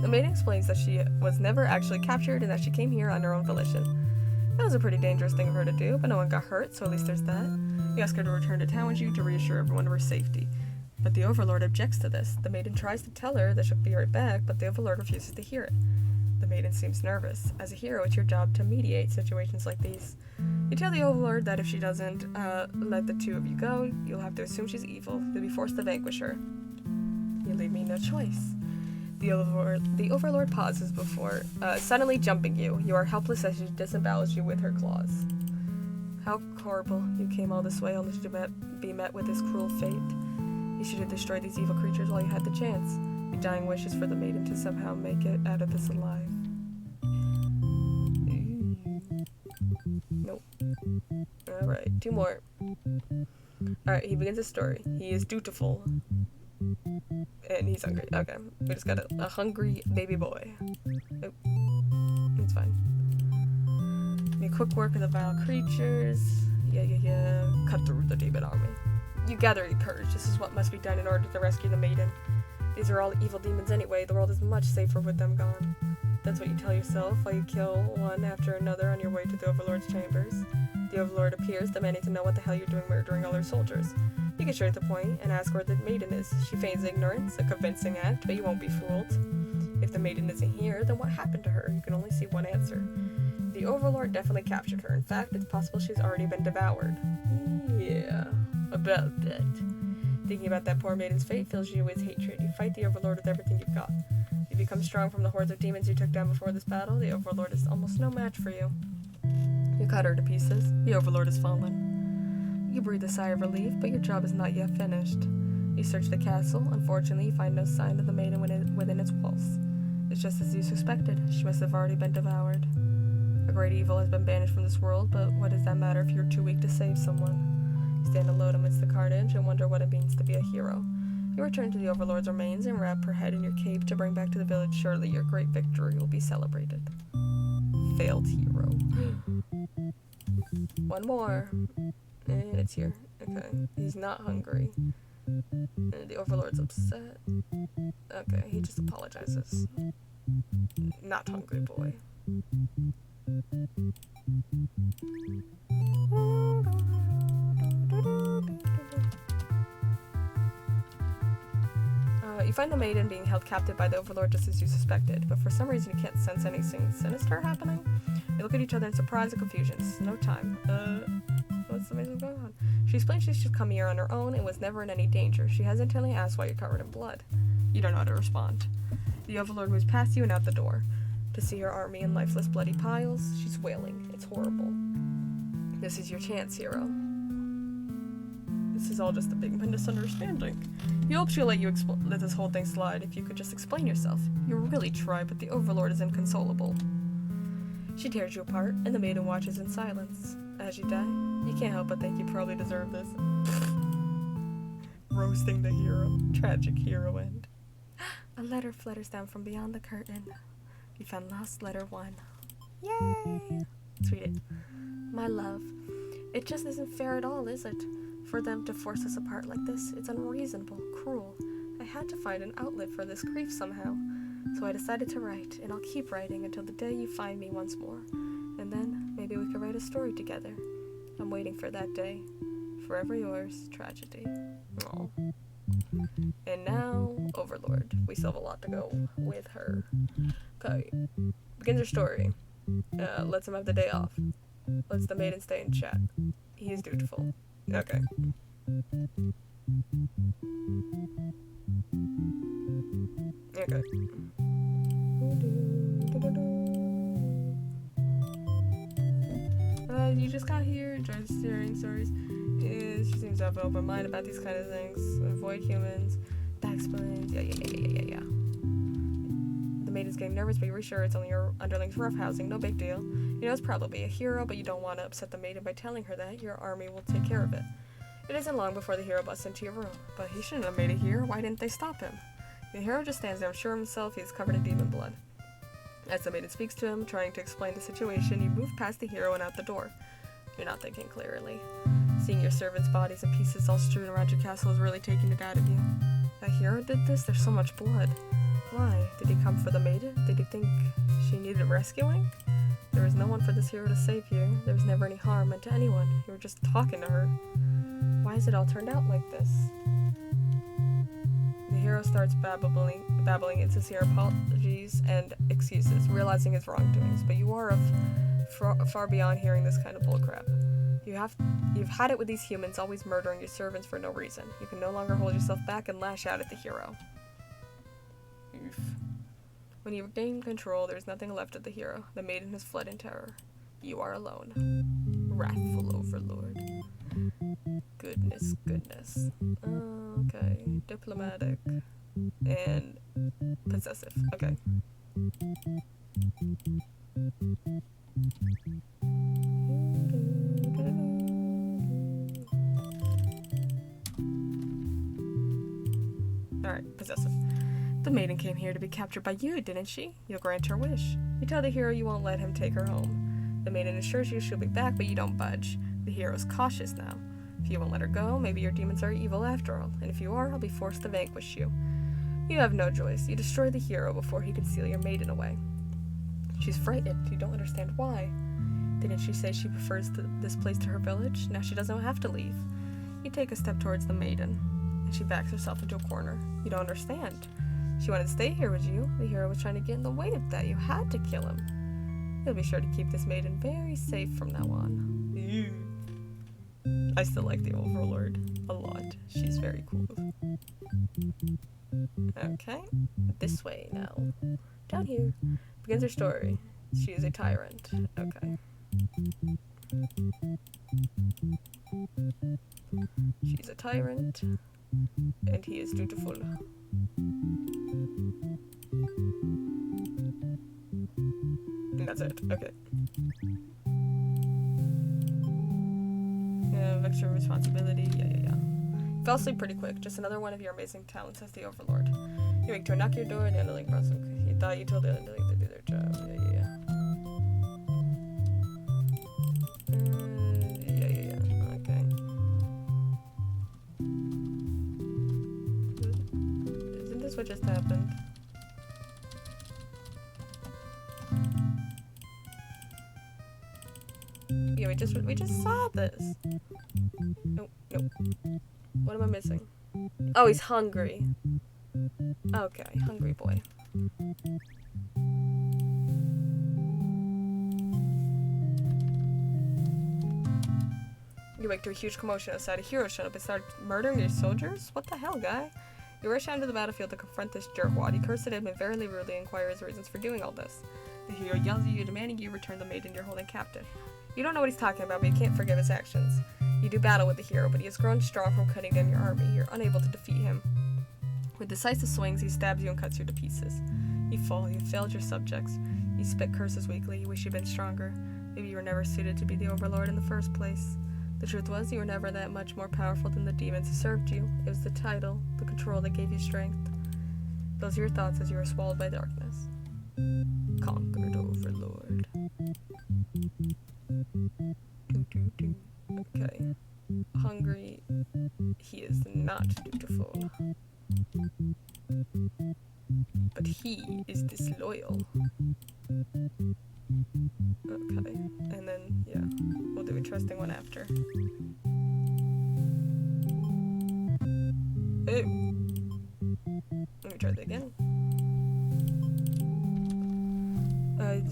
The maiden explains that she was never actually captured and that she came here on her own volition. That was a pretty dangerous thing of her to do, but no one got hurt, so at least there's that. You ask her to return to town with you to reassure everyone of her safety. But the Overlord objects to this. The maiden tries to tell her that she'll be right back, but the Overlord refuses to hear it. The maiden seems nervous. As a hero, it's your job to mediate situations like these. You tell the Overlord that if she doesn't let the two of you go, you'll have to assume she's evil. You'll be forced to vanquish her. You leave me no choice. The Overlord pauses before suddenly jumping you. You are helpless as she disembowels you with her claws. How horrible. You came all this way only to be met with this cruel fate. You should have destroyed these evil creatures while you had the chance. Your dying wish is for the maiden to somehow make it out of this alive. Nope. Alright, two more. Alright, he begins his story. He is dutiful. And he's hungry. Okay, we just got a hungry baby boy. Oh, it's fine. Make quick work of the vile creatures. Yeah. Cut through the demon army. You gather your courage. This is what must be done in order to rescue the maiden. These are all evil demons anyway. The world is much safer with them gone. That's what you tell yourself while you kill one after another on your way to the Overlord's chambers. The Overlord appears, demanding to know what the hell you're doing murdering all her soldiers. You get straight to the point and ask where the maiden is. She feigns ignorance, a convincing act, but you won't be fooled. If the maiden isn't here, then what happened to her? You can only see one answer. The Overlord definitely captured her. In fact, it's possible she's already been devoured. Yeah, about that. Thinking about that poor maiden's fate fills you with hatred. You fight the Overlord with everything you've got. You become strong from the hordes of demons you took down before this battle. The Overlord is almost no match for you. You cut her to pieces. The Overlord has fallen. You breathe a sigh of relief, but your job is not yet finished. You search the castle. Unfortunately, you find no sign of the maiden within its walls. It's just as you suspected. She must have already been devoured. A great evil has been banished from this world, but what does that matter if you're too weak to save someone? You stand alone amidst the carnage and wonder what it means to be a hero. You return to the Overlord's remains and wrap her head in your cape to bring back to the village. Surely your great victory will be celebrated. Failed hero. One more. And it's here. Okay. He's not hungry. And the Overlord's upset. Okay, he just apologizes. Not hungry boy. You find the maiden being held captive by the Overlord just as you suspected, but for some reason you can't sense anything sinister happening. You look at each other in surprise and confusion. This is no time. What's the maiden going on? She explains she's just come here on her own and was never in any danger. She hesitantly asks why you're covered in blood. You don't know how to respond. The Overlord moves past you and out the door. To see her army in lifeless bloody piles, she's wailing. It's horrible. This is your chance, hero. This is all just a big misunderstanding. He hopes she'll let you let this whole thing slide if you could just explain yourself. You really try, but the Overlord is inconsolable. She tears you apart, and the maiden watches in silence. As you die, you can't help but think you probably deserve this. Roasting the hero. Tragic hero end. A letter flutters down from beyond the curtain. You found lost letter 1. Yay! Let's read it. My love, it just isn't fair at all, is it? For them to force us apart like this, it's unreasonable, cruel. I had to find an outlet for this grief somehow. So I decided to write, and I'll keep writing until the day you find me once more. And then, maybe we could write a story together. I'm waiting for that day. Forever yours, Tragedy. Aww. And now, Overlord. We still have a lot to go with her. Okay. Begins her story. Lets him have the day off. Lets the maiden stay and chat. He is dutiful. Okay. Okay. You just got here, enjoys hearing stories. She seems to have an open mind about these kind of things. Avoid humans. That explains. Yeah. The maiden's getting nervous, but you're reassured it's only your underling's roughhousing. No big deal. You know it's probably a hero, but you don't want to upset the maiden by telling her that. Your army will take care of it. It isn't long before the hero busts into your room. But he shouldn't have made it here. Why didn't they stop him? The hero just stands there, sure of himself. He's covered in demon blood. As the maiden speaks to him, trying to explain the situation, you move past the hero and out the door. You're not thinking clearly. Seeing your servants' bodies and pieces all strewn around your castle is really taking it out of you. The hero did this? There's so much blood. Why? Did he come for the maiden? Did he think she needed rescuing? There was no one for this hero to save you. There was never any harm meant to anyone. You were just talking to her. Why has it all turned out like this? The hero starts babbling insincere apologies and excuses, realizing his wrongdoings, but you are far beyond hearing this kind of bullcrap. You've had it with these humans always murdering your servants for no reason. You can no longer hold yourself back and lash out at the hero. Oof. When you regain control, there's nothing left of the hero. The maiden has fled in terror. You are alone. Wrathful Overlord. Goodness. Okay. Diplomatic. And possessive. Okay. Alright, possessive. The maiden came here to be captured by you, didn't she? You'll grant her wish. You tell the hero you won't let him take her home. The maiden assures you she'll be back, but you don't budge. The hero's cautious now. If you won't let her go, maybe your demons are evil after all, and if you are, I'll be forced to vanquish you. You have no choice. You destroy the hero before he can steal your maiden away. She's frightened. You don't understand why. Didn't she say she prefers this place to her village? Now she doesn't have to leave. You take a step towards the maiden, and she backs herself into a corner. You don't understand. She wanted to stay here with you. The hero was trying to get in the way of that. You had to kill him. You'll be sure to keep this maiden very safe from now on. Ew. I still like the Overlord a lot. She's very cool. Okay, this way now. Down here begins her story. She is a tyrant. Okay. She's a tyrant, and he is dutiful. And that's it. Okay. Vector of responsibility. Yeah. Fell asleep pretty quick. Just another one of your amazing talents as the Overlord. You wake to a knock at your door, and the underling brought some. You thought you told the underling to do their job. Yeah. Okay. Isn't this what just happened? Yeah, we just saw this. Nope. What am I missing? Oh, he's hungry. Okay, hungry boy. You wake to a huge commotion outside. A hero showed up and started murdering your soldiers? What the hell, guy? You rush out to the battlefield to confront this jerkwad. He curses at him and very rudely inquires reasons for doing all this. The hero yells at you, demanding you return the maiden you're holding captive. You don't know what he's talking about, but you can't forgive his actions. You do battle with the hero, but he has grown strong from cutting down your army. You're unable to defeat him. With decisive swings, he stabs you and cuts you to pieces. You fall. You failed your subjects. You spit curses weakly. You wish you'd been stronger. Maybe you were never suited to be the Overlord in the first place. The truth was, you were never that much more powerful than the demons who served you. It was the title, the control that gave you strength. Those are your thoughts as you were swallowed by darkness. Conquered Overlord. Okay. Hungry. He is not dutiful. But he is disloyal. Okay. And then, yeah. We'll do a trusting one after. Oh. Let me try that again.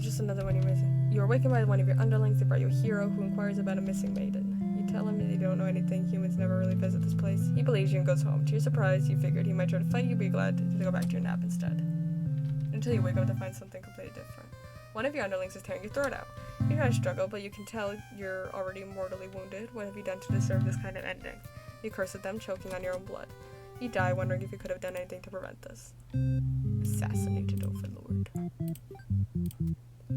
Just another one you're missing. You are awakened by one of your underlings. They brought you a hero who inquires about a missing maiden. You tell him that you don't know anything. Humans never really visit this place. He believes you and goes home. To your surprise, you figured he might try to fight you, but you're glad to go back to your nap instead. Until you wake up to find something completely different. One of your underlings is tearing your throat out. You try to struggle, but you can tell you're already mortally wounded. What have you done to deserve this kind of ending? You curse at them, choking on your own blood. You die, wondering if you could have done anything to prevent this. Assassinated Overlord.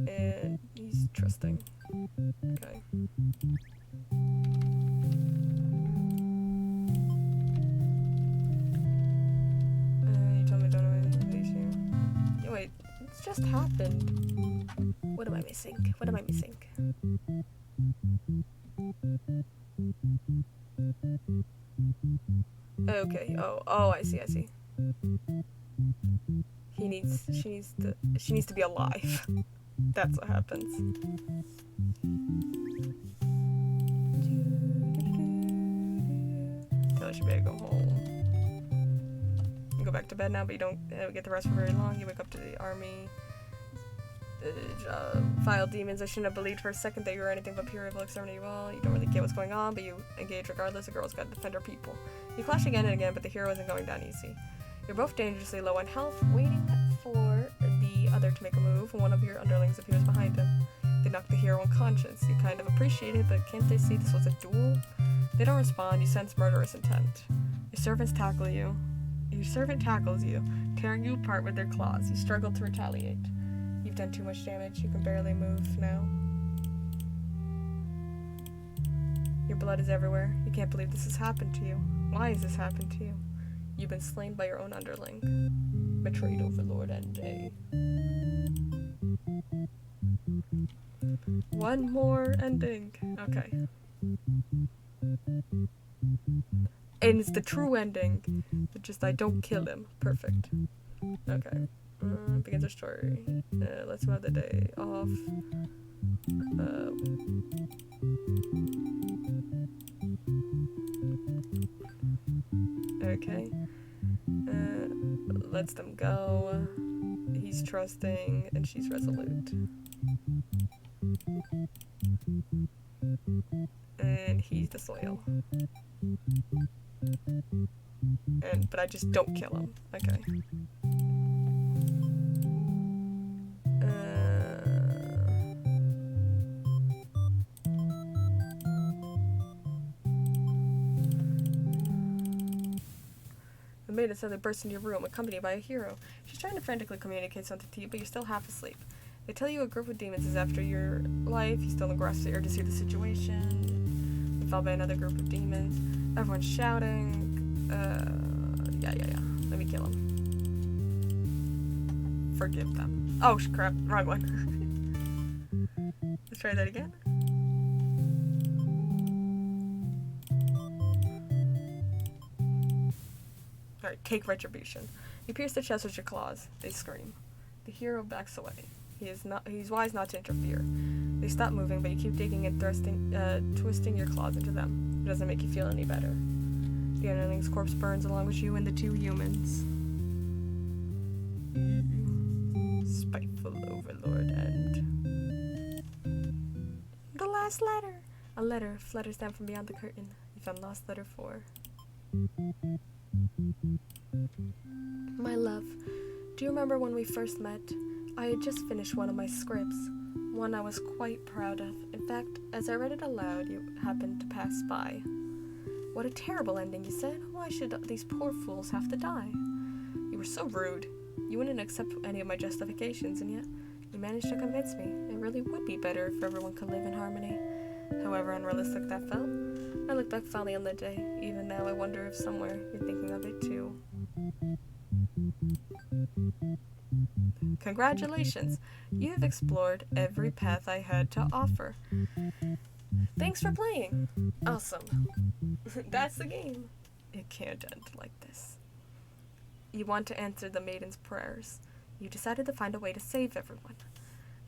And he's trusting. Okay. You told me don't know anything about these here. Yeah, wait, it's just happened. What am I missing? Okay, oh, I see. She needs to be alive. That's what happens. Tell her she better go home. You go back to bed now, but you don't get the rest for very long. You wake up to the army. Vile demons. I shouldn't have believed for a second that you were anything but pure evil, exterminating you all. You don't really get what's going on, but you engage regardless. A girl's got to defend her people. You clash again and again, but the hero isn't going down easy. You're both dangerously low on health, waiting for the other to make a move, and one of your underlings appears behind him. They knock the hero unconscious. You kind of appreciate it, but can't they see this was a duel? They don't respond. You sense murderous intent. Your servant tackles you, tearing you apart with their claws. You struggle to retaliate. You've done too much damage. You can barely move now. Your blood is everywhere. You can't believe this has happened to you. Why has this happened to you? You've been slain by your own underling. Betrayed Overlord and one more ending. Okay. And it's the true ending. But just I don't kill him. Perfect. Okay. Begins our story. Let's move the day off. Okay. Lets them go. He's trusting and she's resolute. And he's disloyal. But I just don't kill him. Okay. The maiden suddenly bursts into your room, accompanied by a hero. She's trying to frantically communicate something to you, but you're still half asleep. They tell you a group of demons is after your life. You still grasp the urge to see the situation. You're followed by another group of demons. Everyone's shouting. Yeah. Let me kill him. Forgive them. Oh, crap. Wrong one. Let's try that again. Alright, take retribution. You pierce their chest with your claws. They scream. The hero backs away. He's wise not to interfere. They stop moving, but you keep digging and twisting your claws into them. It doesn't make you feel any better. The underling's corpse burns along with you and the two humans. Spiteful overlord and... The last letter! A letter flutters down from beyond the curtain. You found lost letter 4. My love, do you remember when we first met? I had just finished one of my scripts, one I was quite proud of. In fact, as I read it aloud, you happened to pass by. What a terrible ending, you said. Why should these poor fools have to die? You were so rude. You wouldn't accept any of my justifications, and yet you managed to convince me. It really would be better if everyone could live in harmony. However unrealistic that felt, I look back fondly on the day. Even now, I wonder if somewhere you're thinking of it too. Congratulations! You have explored every path I had to offer. Thanks for playing. Awesome. That's the game. It can't end like this. You want to answer the maiden's prayers. You decided to find a way to save everyone.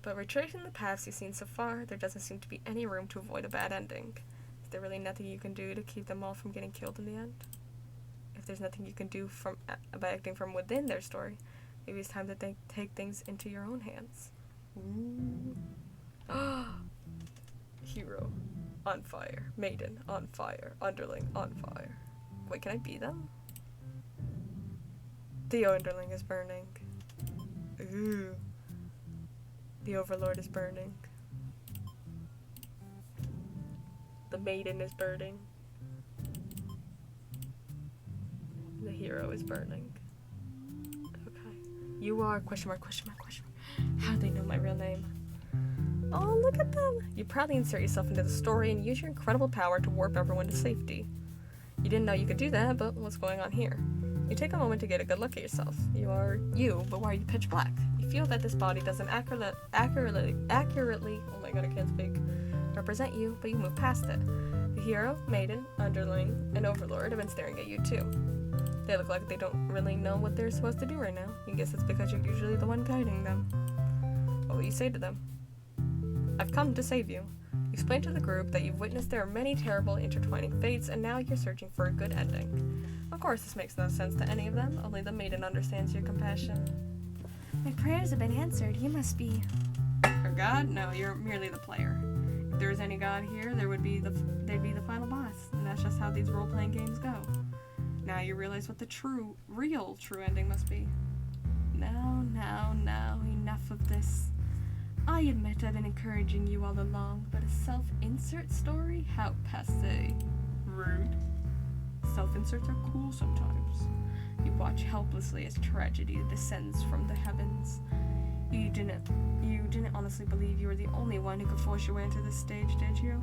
But retracing the paths you've seen so far, there doesn't seem to be any room to avoid a bad ending. Is there really nothing you can do to keep them all from getting killed in the end? If there's nothing you can do by acting from within their story, maybe it's time to take things into your own hands. Ooh. Hero on fire. Maiden on fire. Underling on fire. Wait, can I be them? The underling is burning. Ooh. The overlord is burning. The maiden is burning. The hero is burning. Okay. You are ... How'd they know my real name? Oh, look at them! You proudly insert yourself into the story and use your incredible power to warp everyone to safety. You didn't know you could do that, but what's going on here? You take a moment to get a good look at yourself. You are you, but why are you pitch black? You feel that this body doesn't accurately, oh my god, I can't speak, represent you, but you move past it. The hero, maiden, underling, and overlord have been staring at you too. They look like they don't really know what they're supposed to do right now. You guess it's because you're usually the one guiding them. What will you say to them? I've come to save you. Explain to the group that you've witnessed their many terrible intertwining fates, and now you're searching for a good ending. Of course, this makes no sense to any of them. Only the maiden understands your compassion. My prayers have been answered. You must be... Or God? No, you're merely the player. If there was any God here, they'd be the final boss, and that's just how these role-playing games go. Now you realize what the real true ending must be. Now, enough of this. I admit I've been encouraging you all along, but a self-insert story? How passé. Rude. Self-inserts are cool sometimes. You watch helplessly as tragedy descends from the heavens. You didn't honestly believe you were the only one who could force your way into this stage, did you?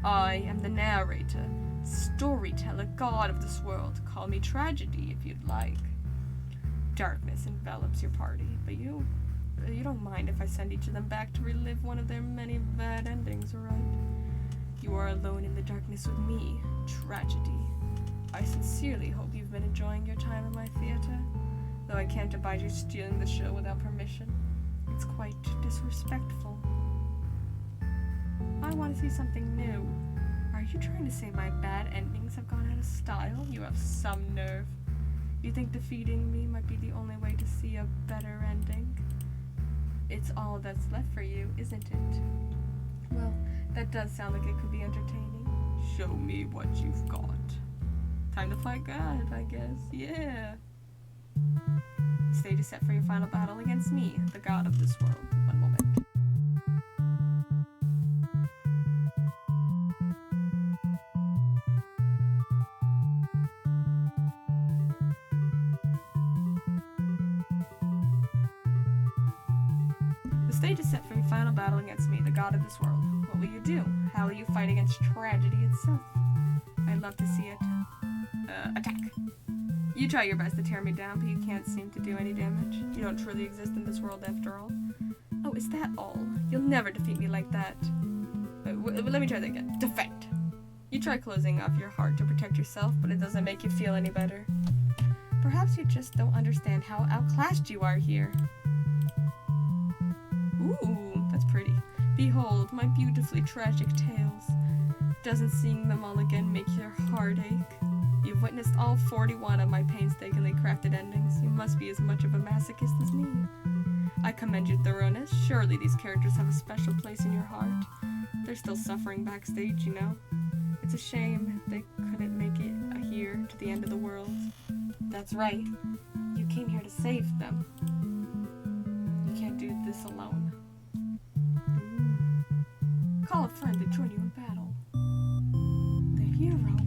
I am the narrator, storyteller, god of this world. Call me tragedy if you'd like. Darkness envelops your party, but you don't mind if I send each of them back to relive one of their many bad endings, right? You are alone in the darkness with me, tragedy. I sincerely hope you've been enjoying your time in my theater, though I can't abide you stealing the show without permission. It's quite disrespectful. I want to see something new. Are you trying to say my bad endings have gone out of style? You have some nerve. You think defeating me might be the only way to see a better ending? It's all that's left for you, isn't it? Well, that does sound like it could be entertaining. Show me what you've got. Time to fight God, I guess. Yeah. The stage is set for your final battle against me, the god of this world. One moment. The stage is set for your final battle against me, the god of this world. What will you do? How will you fight against tragedy itself? I'd love to see it. Attack. You try your best to tear me down, but you can't seem to do any damage. You don't truly exist in this world after all. Oh, is that all? You'll never defeat me like that. Let me try that again. Defend. You try closing off your heart to protect yourself, but it doesn't make you feel any better. Perhaps you just don't understand how outclassed you are here. Ooh, that's pretty. Behold, my beautifully tragic tales. Doesn't seeing them all again make your heart ache? You've witnessed all 41 of my painstakingly crafted endings. You must be as much of a masochist as me. I commend your thoroughness. Surely these characters have a special place in your heart. They're still suffering backstage, you know? It's a shame they couldn't make it here to the end of the world. That's right. You came here to save them. You can't do this alone. Call a friend to join you in battle. The hero.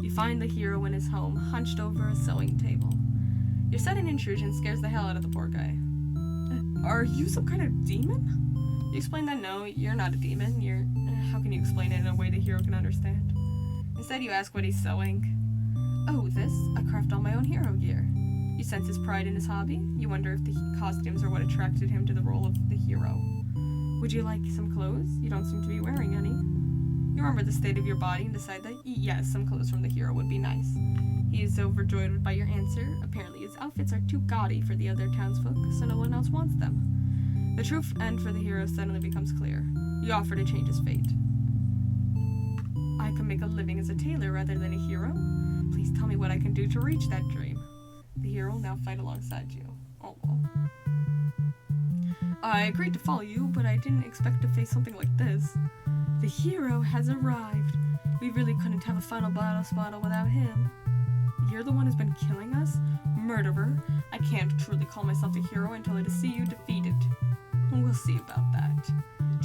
You find the hero in his home, hunched over a sewing table. Your sudden intrusion scares the hell out of the poor guy. Are you some kind of demon? You explain that no, you're not a demon. How can you explain it in a way the hero can understand? Instead, you ask what he's sewing. Oh, this? I craft all my own hero gear. You sense his pride in his hobby. You wonder if the costumes are what attracted him to the role of the hero. Would you like some clothes? You don't seem to be wearing any. You remember the state of your body and decide that, yes, some clothes from the hero would be nice. He is overjoyed by your answer. Apparently his outfits are too gaudy for the other townsfolk, so no one else wants them. The true end for the hero suddenly becomes clear. You offer to change his fate. I can make a living as a tailor rather than a hero. Please tell me what I can do to reach that dream. The hero will now fight alongside you. Oh well. I agreed to follow you, but I didn't expect to face something like this. The hero has arrived. We really couldn't have a final battle without him. You're the one who's been killing us? Murderer. I can't truly call myself a hero until I see you defeated. We'll see about that.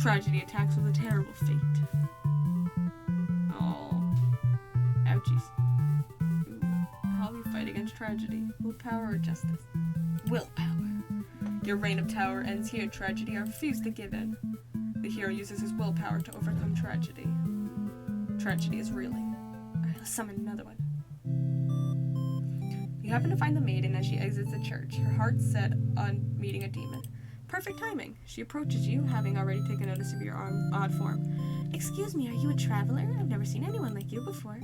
Tragedy attacks with a terrible fate. Oh. Ouchies. Ooh. How will you fight against tragedy? Willpower or justice? Willpower. Your reign of terror ends here, tragedy. I refuse to give in. The hero uses his willpower to overcome tragedy. Tragedy is reeling. Alright, let's summon another one. You happen to find the maiden as she exits the church, her heart set on meeting a demon. Perfect timing. She approaches you, having already taken notice of your odd form. Excuse me, are you a traveler? I've never seen anyone like you before.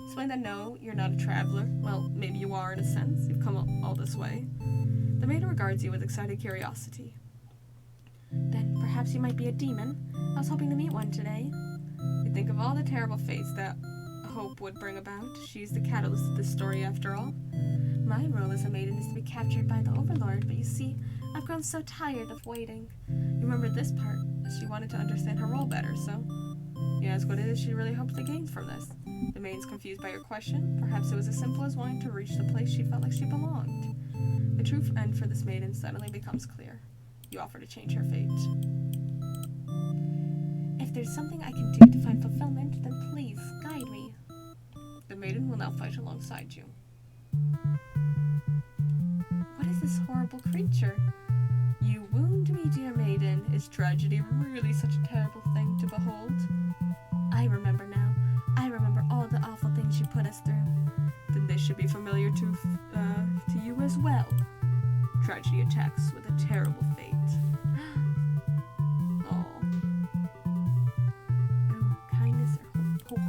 Explain that no, you're not a traveler. Well, maybe you are in a sense. You've come all this way. The maiden regards you with excited curiosity. Then perhaps you might be a demon. I was hoping to meet one today. You think of all the terrible fates that hope would bring about. She's the catalyst of this story after all. My role as a maiden is to be captured by the Overlord, but you see, I've grown so tired of waiting. You remember this part? She wanted to understand her role better, so you ask what it is she really hopes to gain from this. The maiden's confused by your question. Perhaps it was as simple as wanting to reach the place she felt like she belonged. The true end for this maiden suddenly becomes clear. You offer to change her fate. If there's something I can do to find fulfillment, then please guide me. The maiden will now fight alongside you. What is this horrible creature? You wound me, dear maiden. Is tragedy really such a terrible thing to behold? I remember now. I remember all the awful things you put us through. Then this should be familiar to you as well. Tragedy attacks with a terrible fate. Oh. Oh, kindness or hope?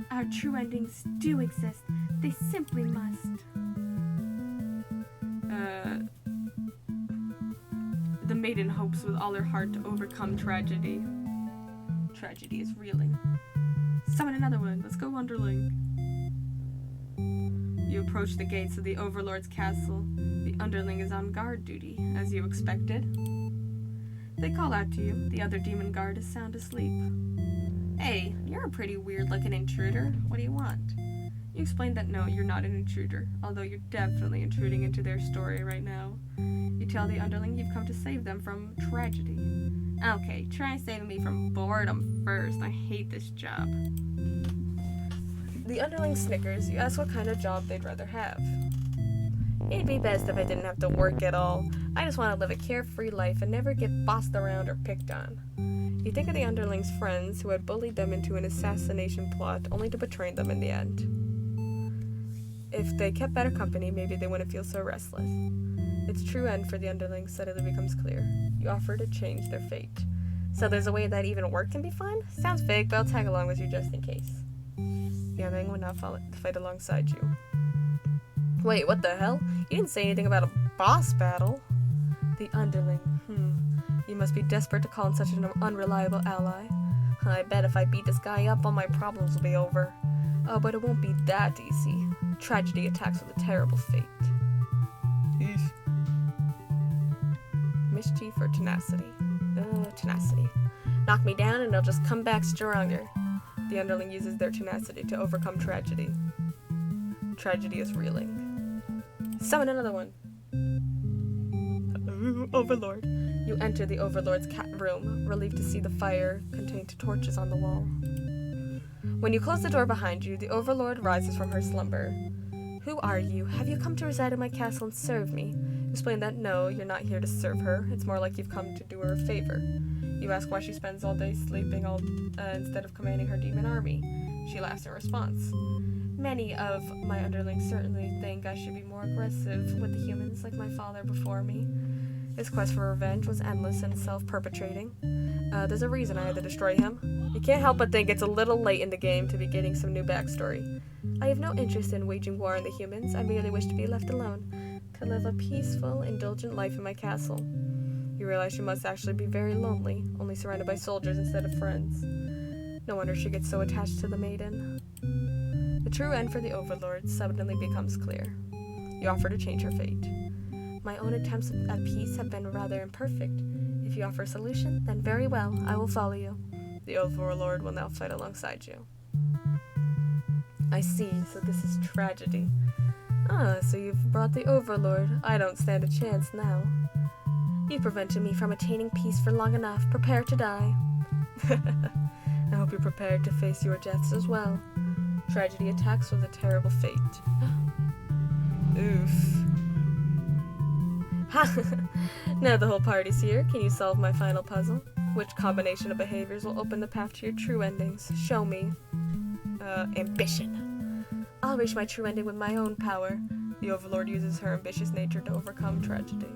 Our But true endings do exist. They simply must. The maiden hopes with all her heart to overcome tragedy. Tragedy is reeling. Summon another one. Let's go, Underling. You approach the gates of the Overlord's castle. The Underling is on guard duty, as you expected. They call out to you. The other demon guard is sound asleep. Hey, you're a pretty weird-looking intruder. What do you want? You explain that no, you're not an intruder, although you're definitely intruding into their story right now. You tell the Underling you've come to save them from tragedy. Okay, try saving me from boredom first. I hate this job. The Underling snickers. You ask what kind of job they'd rather have. It'd be best if I didn't have to work at all. I just want to live a carefree life and never get bossed around or picked on. You think of the Underling's friends who had bullied them into an assassination plot only to betray them in the end. If they kept better company, maybe they wouldn't feel so restless. Its true end for the Underlings suddenly becomes clear. You offer to change their fate. So there's a way that even work can be fun? Sounds fake, but I'll tag along with you just in case. The Underling will now fight alongside you. Wait, what the hell? You didn't say anything about a boss battle. The Underling. You must be desperate to call in such an unreliable ally. I bet if I beat this guy up, all my problems will be over. Oh, but it won't be that easy. Tragedy attacks with a terrible fate. Eesh. Mischief or tenacity? Tenacity. Knock me down and I'll just come back stronger. The Underling uses their tenacity to overcome tragedy. Tragedy is reeling. Summon another one. Overlord. You enter the Overlord's cat room, relieved to see the fire contained torches on the wall. When you close the door behind you, the Overlord rises from her slumber. Who are you? Have you come to reside in my castle and serve me? You explain that no, you're not here to serve her. It's more like you've come to do her a favor. You ask why she spends all day sleeping instead of commanding her demon army. She laughs in response. Many of my Underlings certainly think I should be more aggressive with the humans like my father before me. His quest for revenge was endless and self-perpetrating. There's a reason I had to destroy him. You can't help but think it's a little late in the game to be getting some new backstory. I have no interest in waging war on the humans. I merely wish to be left alone, to live a peaceful, indulgent life in my castle. You realize she must actually be very lonely, only surrounded by soldiers instead of friends. No wonder she gets so attached to the maiden. The true end for the Overlord suddenly becomes clear. You offer to change her fate. My own attempts at peace have been rather imperfect. If you offer a solution, then very well, I will follow you. The Overlord will now fight alongside you. I see, so this is tragedy. So you've brought the Overlord. I don't stand a chance now. You prevented me from attaining peace for long enough. Prepare to die. I hope you're prepared to face your deaths as well. Tragedy attacks with a terrible fate. Oof. Now the whole party's here. Can you solve my final puzzle? Which combination of behaviors will open the path to your true endings? Show me. Ambition. I'll reach my true ending with my own power. The Overlord uses her ambitious nature to overcome tragedy.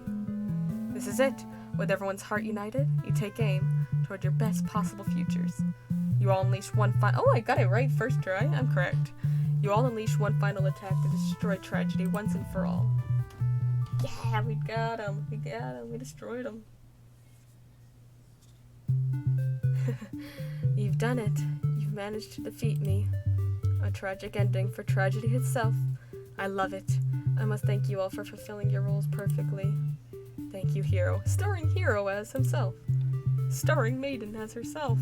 This is it. With everyone's heart united, you take aim toward your best possible futures. You all unleash one final... Oh, I got it right first try. I'm correct. You all unleash one final attack to destroy tragedy once and for all. Yeah, we got him. We got him. We destroyed him. You've done it. You've managed to defeat me. A tragic ending for tragedy itself. I love it. I must thank you all for fulfilling your roles perfectly. Thank you, Hero. Starring Hero as himself. Starring Maiden as herself.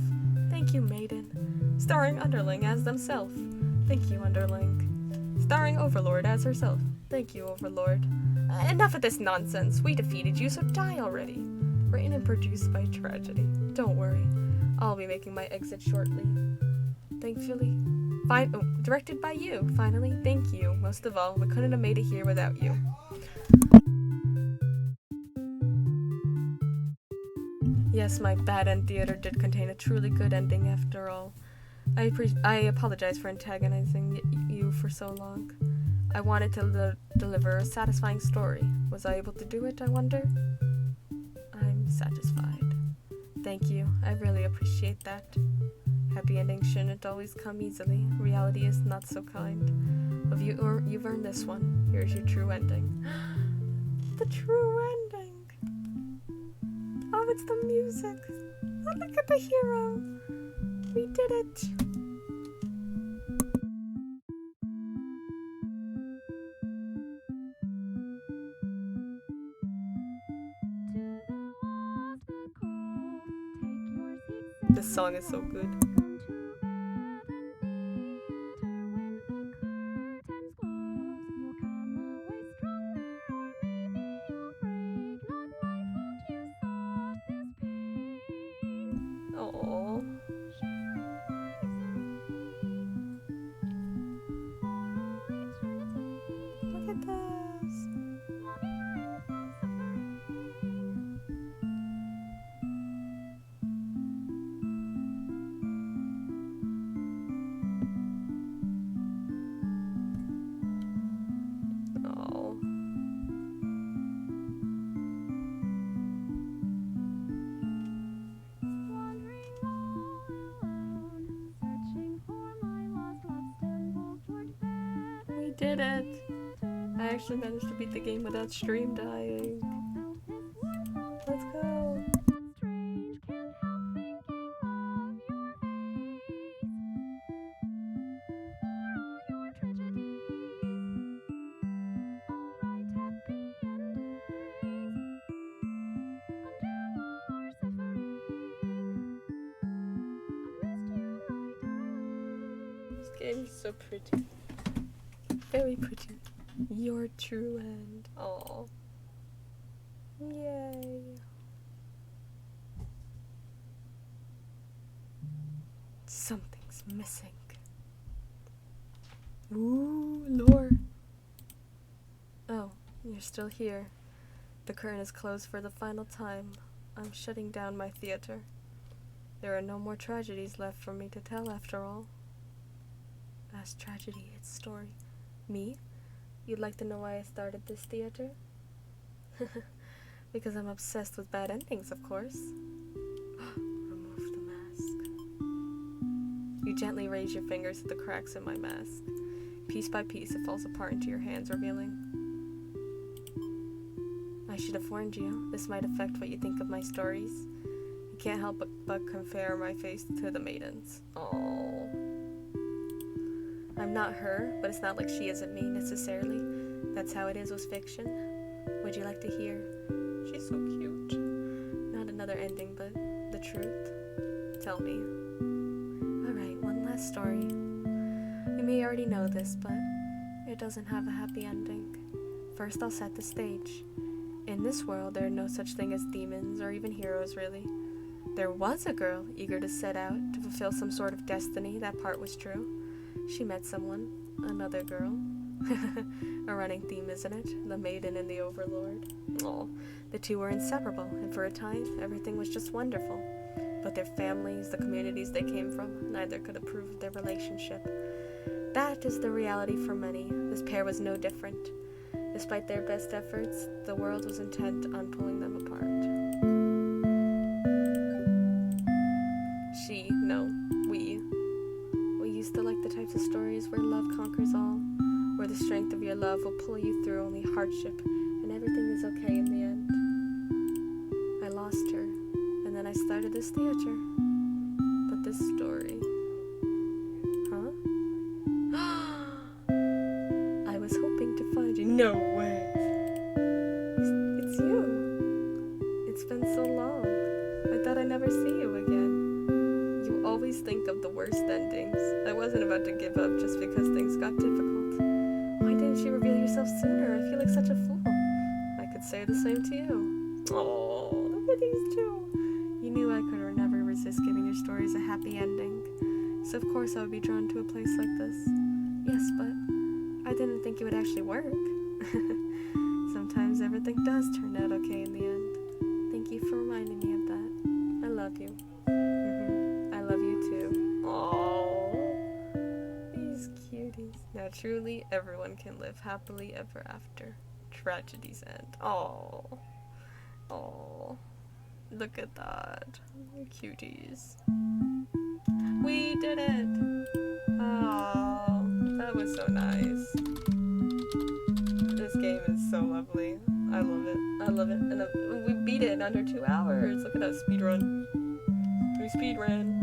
Thank you, Maiden. Starring Underling as themselves. Thank you, Underling. Starring Overlord as herself. Thank you, Overlord. Enough of this nonsense. We defeated you, so die already. Written and produced by Tragedy. Don't worry. I'll be making my exit shortly. Thankfully. Directed by you. Finally, thank you. Most of all, we couldn't have made it here without you. Yes, my bad end theater did contain a truly good ending after all. I apologize for antagonizing you for so long. I wanted to deliver a satisfying story. Was I able to do it, I wonder? I'm satisfied. Thank you. I really appreciate that. Happy endings shouldn't always come easily. Reality is not so kind. But you've earned this one. Here's your true ending. The true ending. Oh, it's the music. Oh, look at the hero. We did it. This song is so good. Oh. Look at this. Oh. We did it. I actually managed to beat the game without stream dying. Let's go. This game is so pretty. Very pretty. Your true end. Oh. Yay. Something's missing. Ooh, lore. Oh, you're still here. The curtain is closed for the final time. I'm shutting down my theater. There are no more tragedies left for me to tell after all. Last tragedy, its story. Me? You'd like to know why I started this theater? Because I'm obsessed with bad endings, of course. Remove the mask. You gently raise your fingers to the cracks in my mask. Piece by piece, it falls apart into your hands, revealing. I should have warned you. This might affect what you think of my stories. You can't help but compare my face to the maiden's. Oh. I'm not her, but it's not like she isn't me, necessarily. That's how it is with fiction. Would you like to hear? She's so cute. Not another ending, but the truth. Tell me. Alright, one last story. You may already know this, but it doesn't have a happy ending. First, I'll set the stage. In this world, there are no such thing as demons, or even heroes, really. There was a girl eager to set out to fulfill some sort of destiny. That part was true. She met someone, another girl. A running theme, isn't it? The maiden and the overlord. Oh, the two were inseparable, and for a time, everything was just wonderful. But their families, the communities they came from, neither could approve of their relationship. That is the reality for many. This pair was no different. Despite their best efforts, the world was intent on pulling them apart. We used to like the types of stories where love conquers all, where the strength of your love will pull you through only hardship, and everything is okay in the end. I lost her, and then I started this theater. But this story... Huh? I was hoping to find you. No way! It's you. It's been so long. I thought I'd never see you again. You always think of the worst endings. I wasn't about to give up just because things got difficult. Why didn't you reveal yourself sooner? I feel like such a fool. I could say the same to you. Oh, look at these two. You knew I could never resist giving your stories a happy ending. So of course I would be drawn to a place like this. Yes, but I didn't think it would actually work. Sometimes everything does turn out okay in the end. Thank you for reminding me of that. I love you. I love you too. Aww. These cuties. Now truly, everyone can live happily ever after. Tragedies end. Aww. Aww. Look at that. Cuties. We did it! Oh, that was so nice. This game is so lovely. I love it. I love it. And we beat it in under 2 hours. Look at that speedrun. We speedran.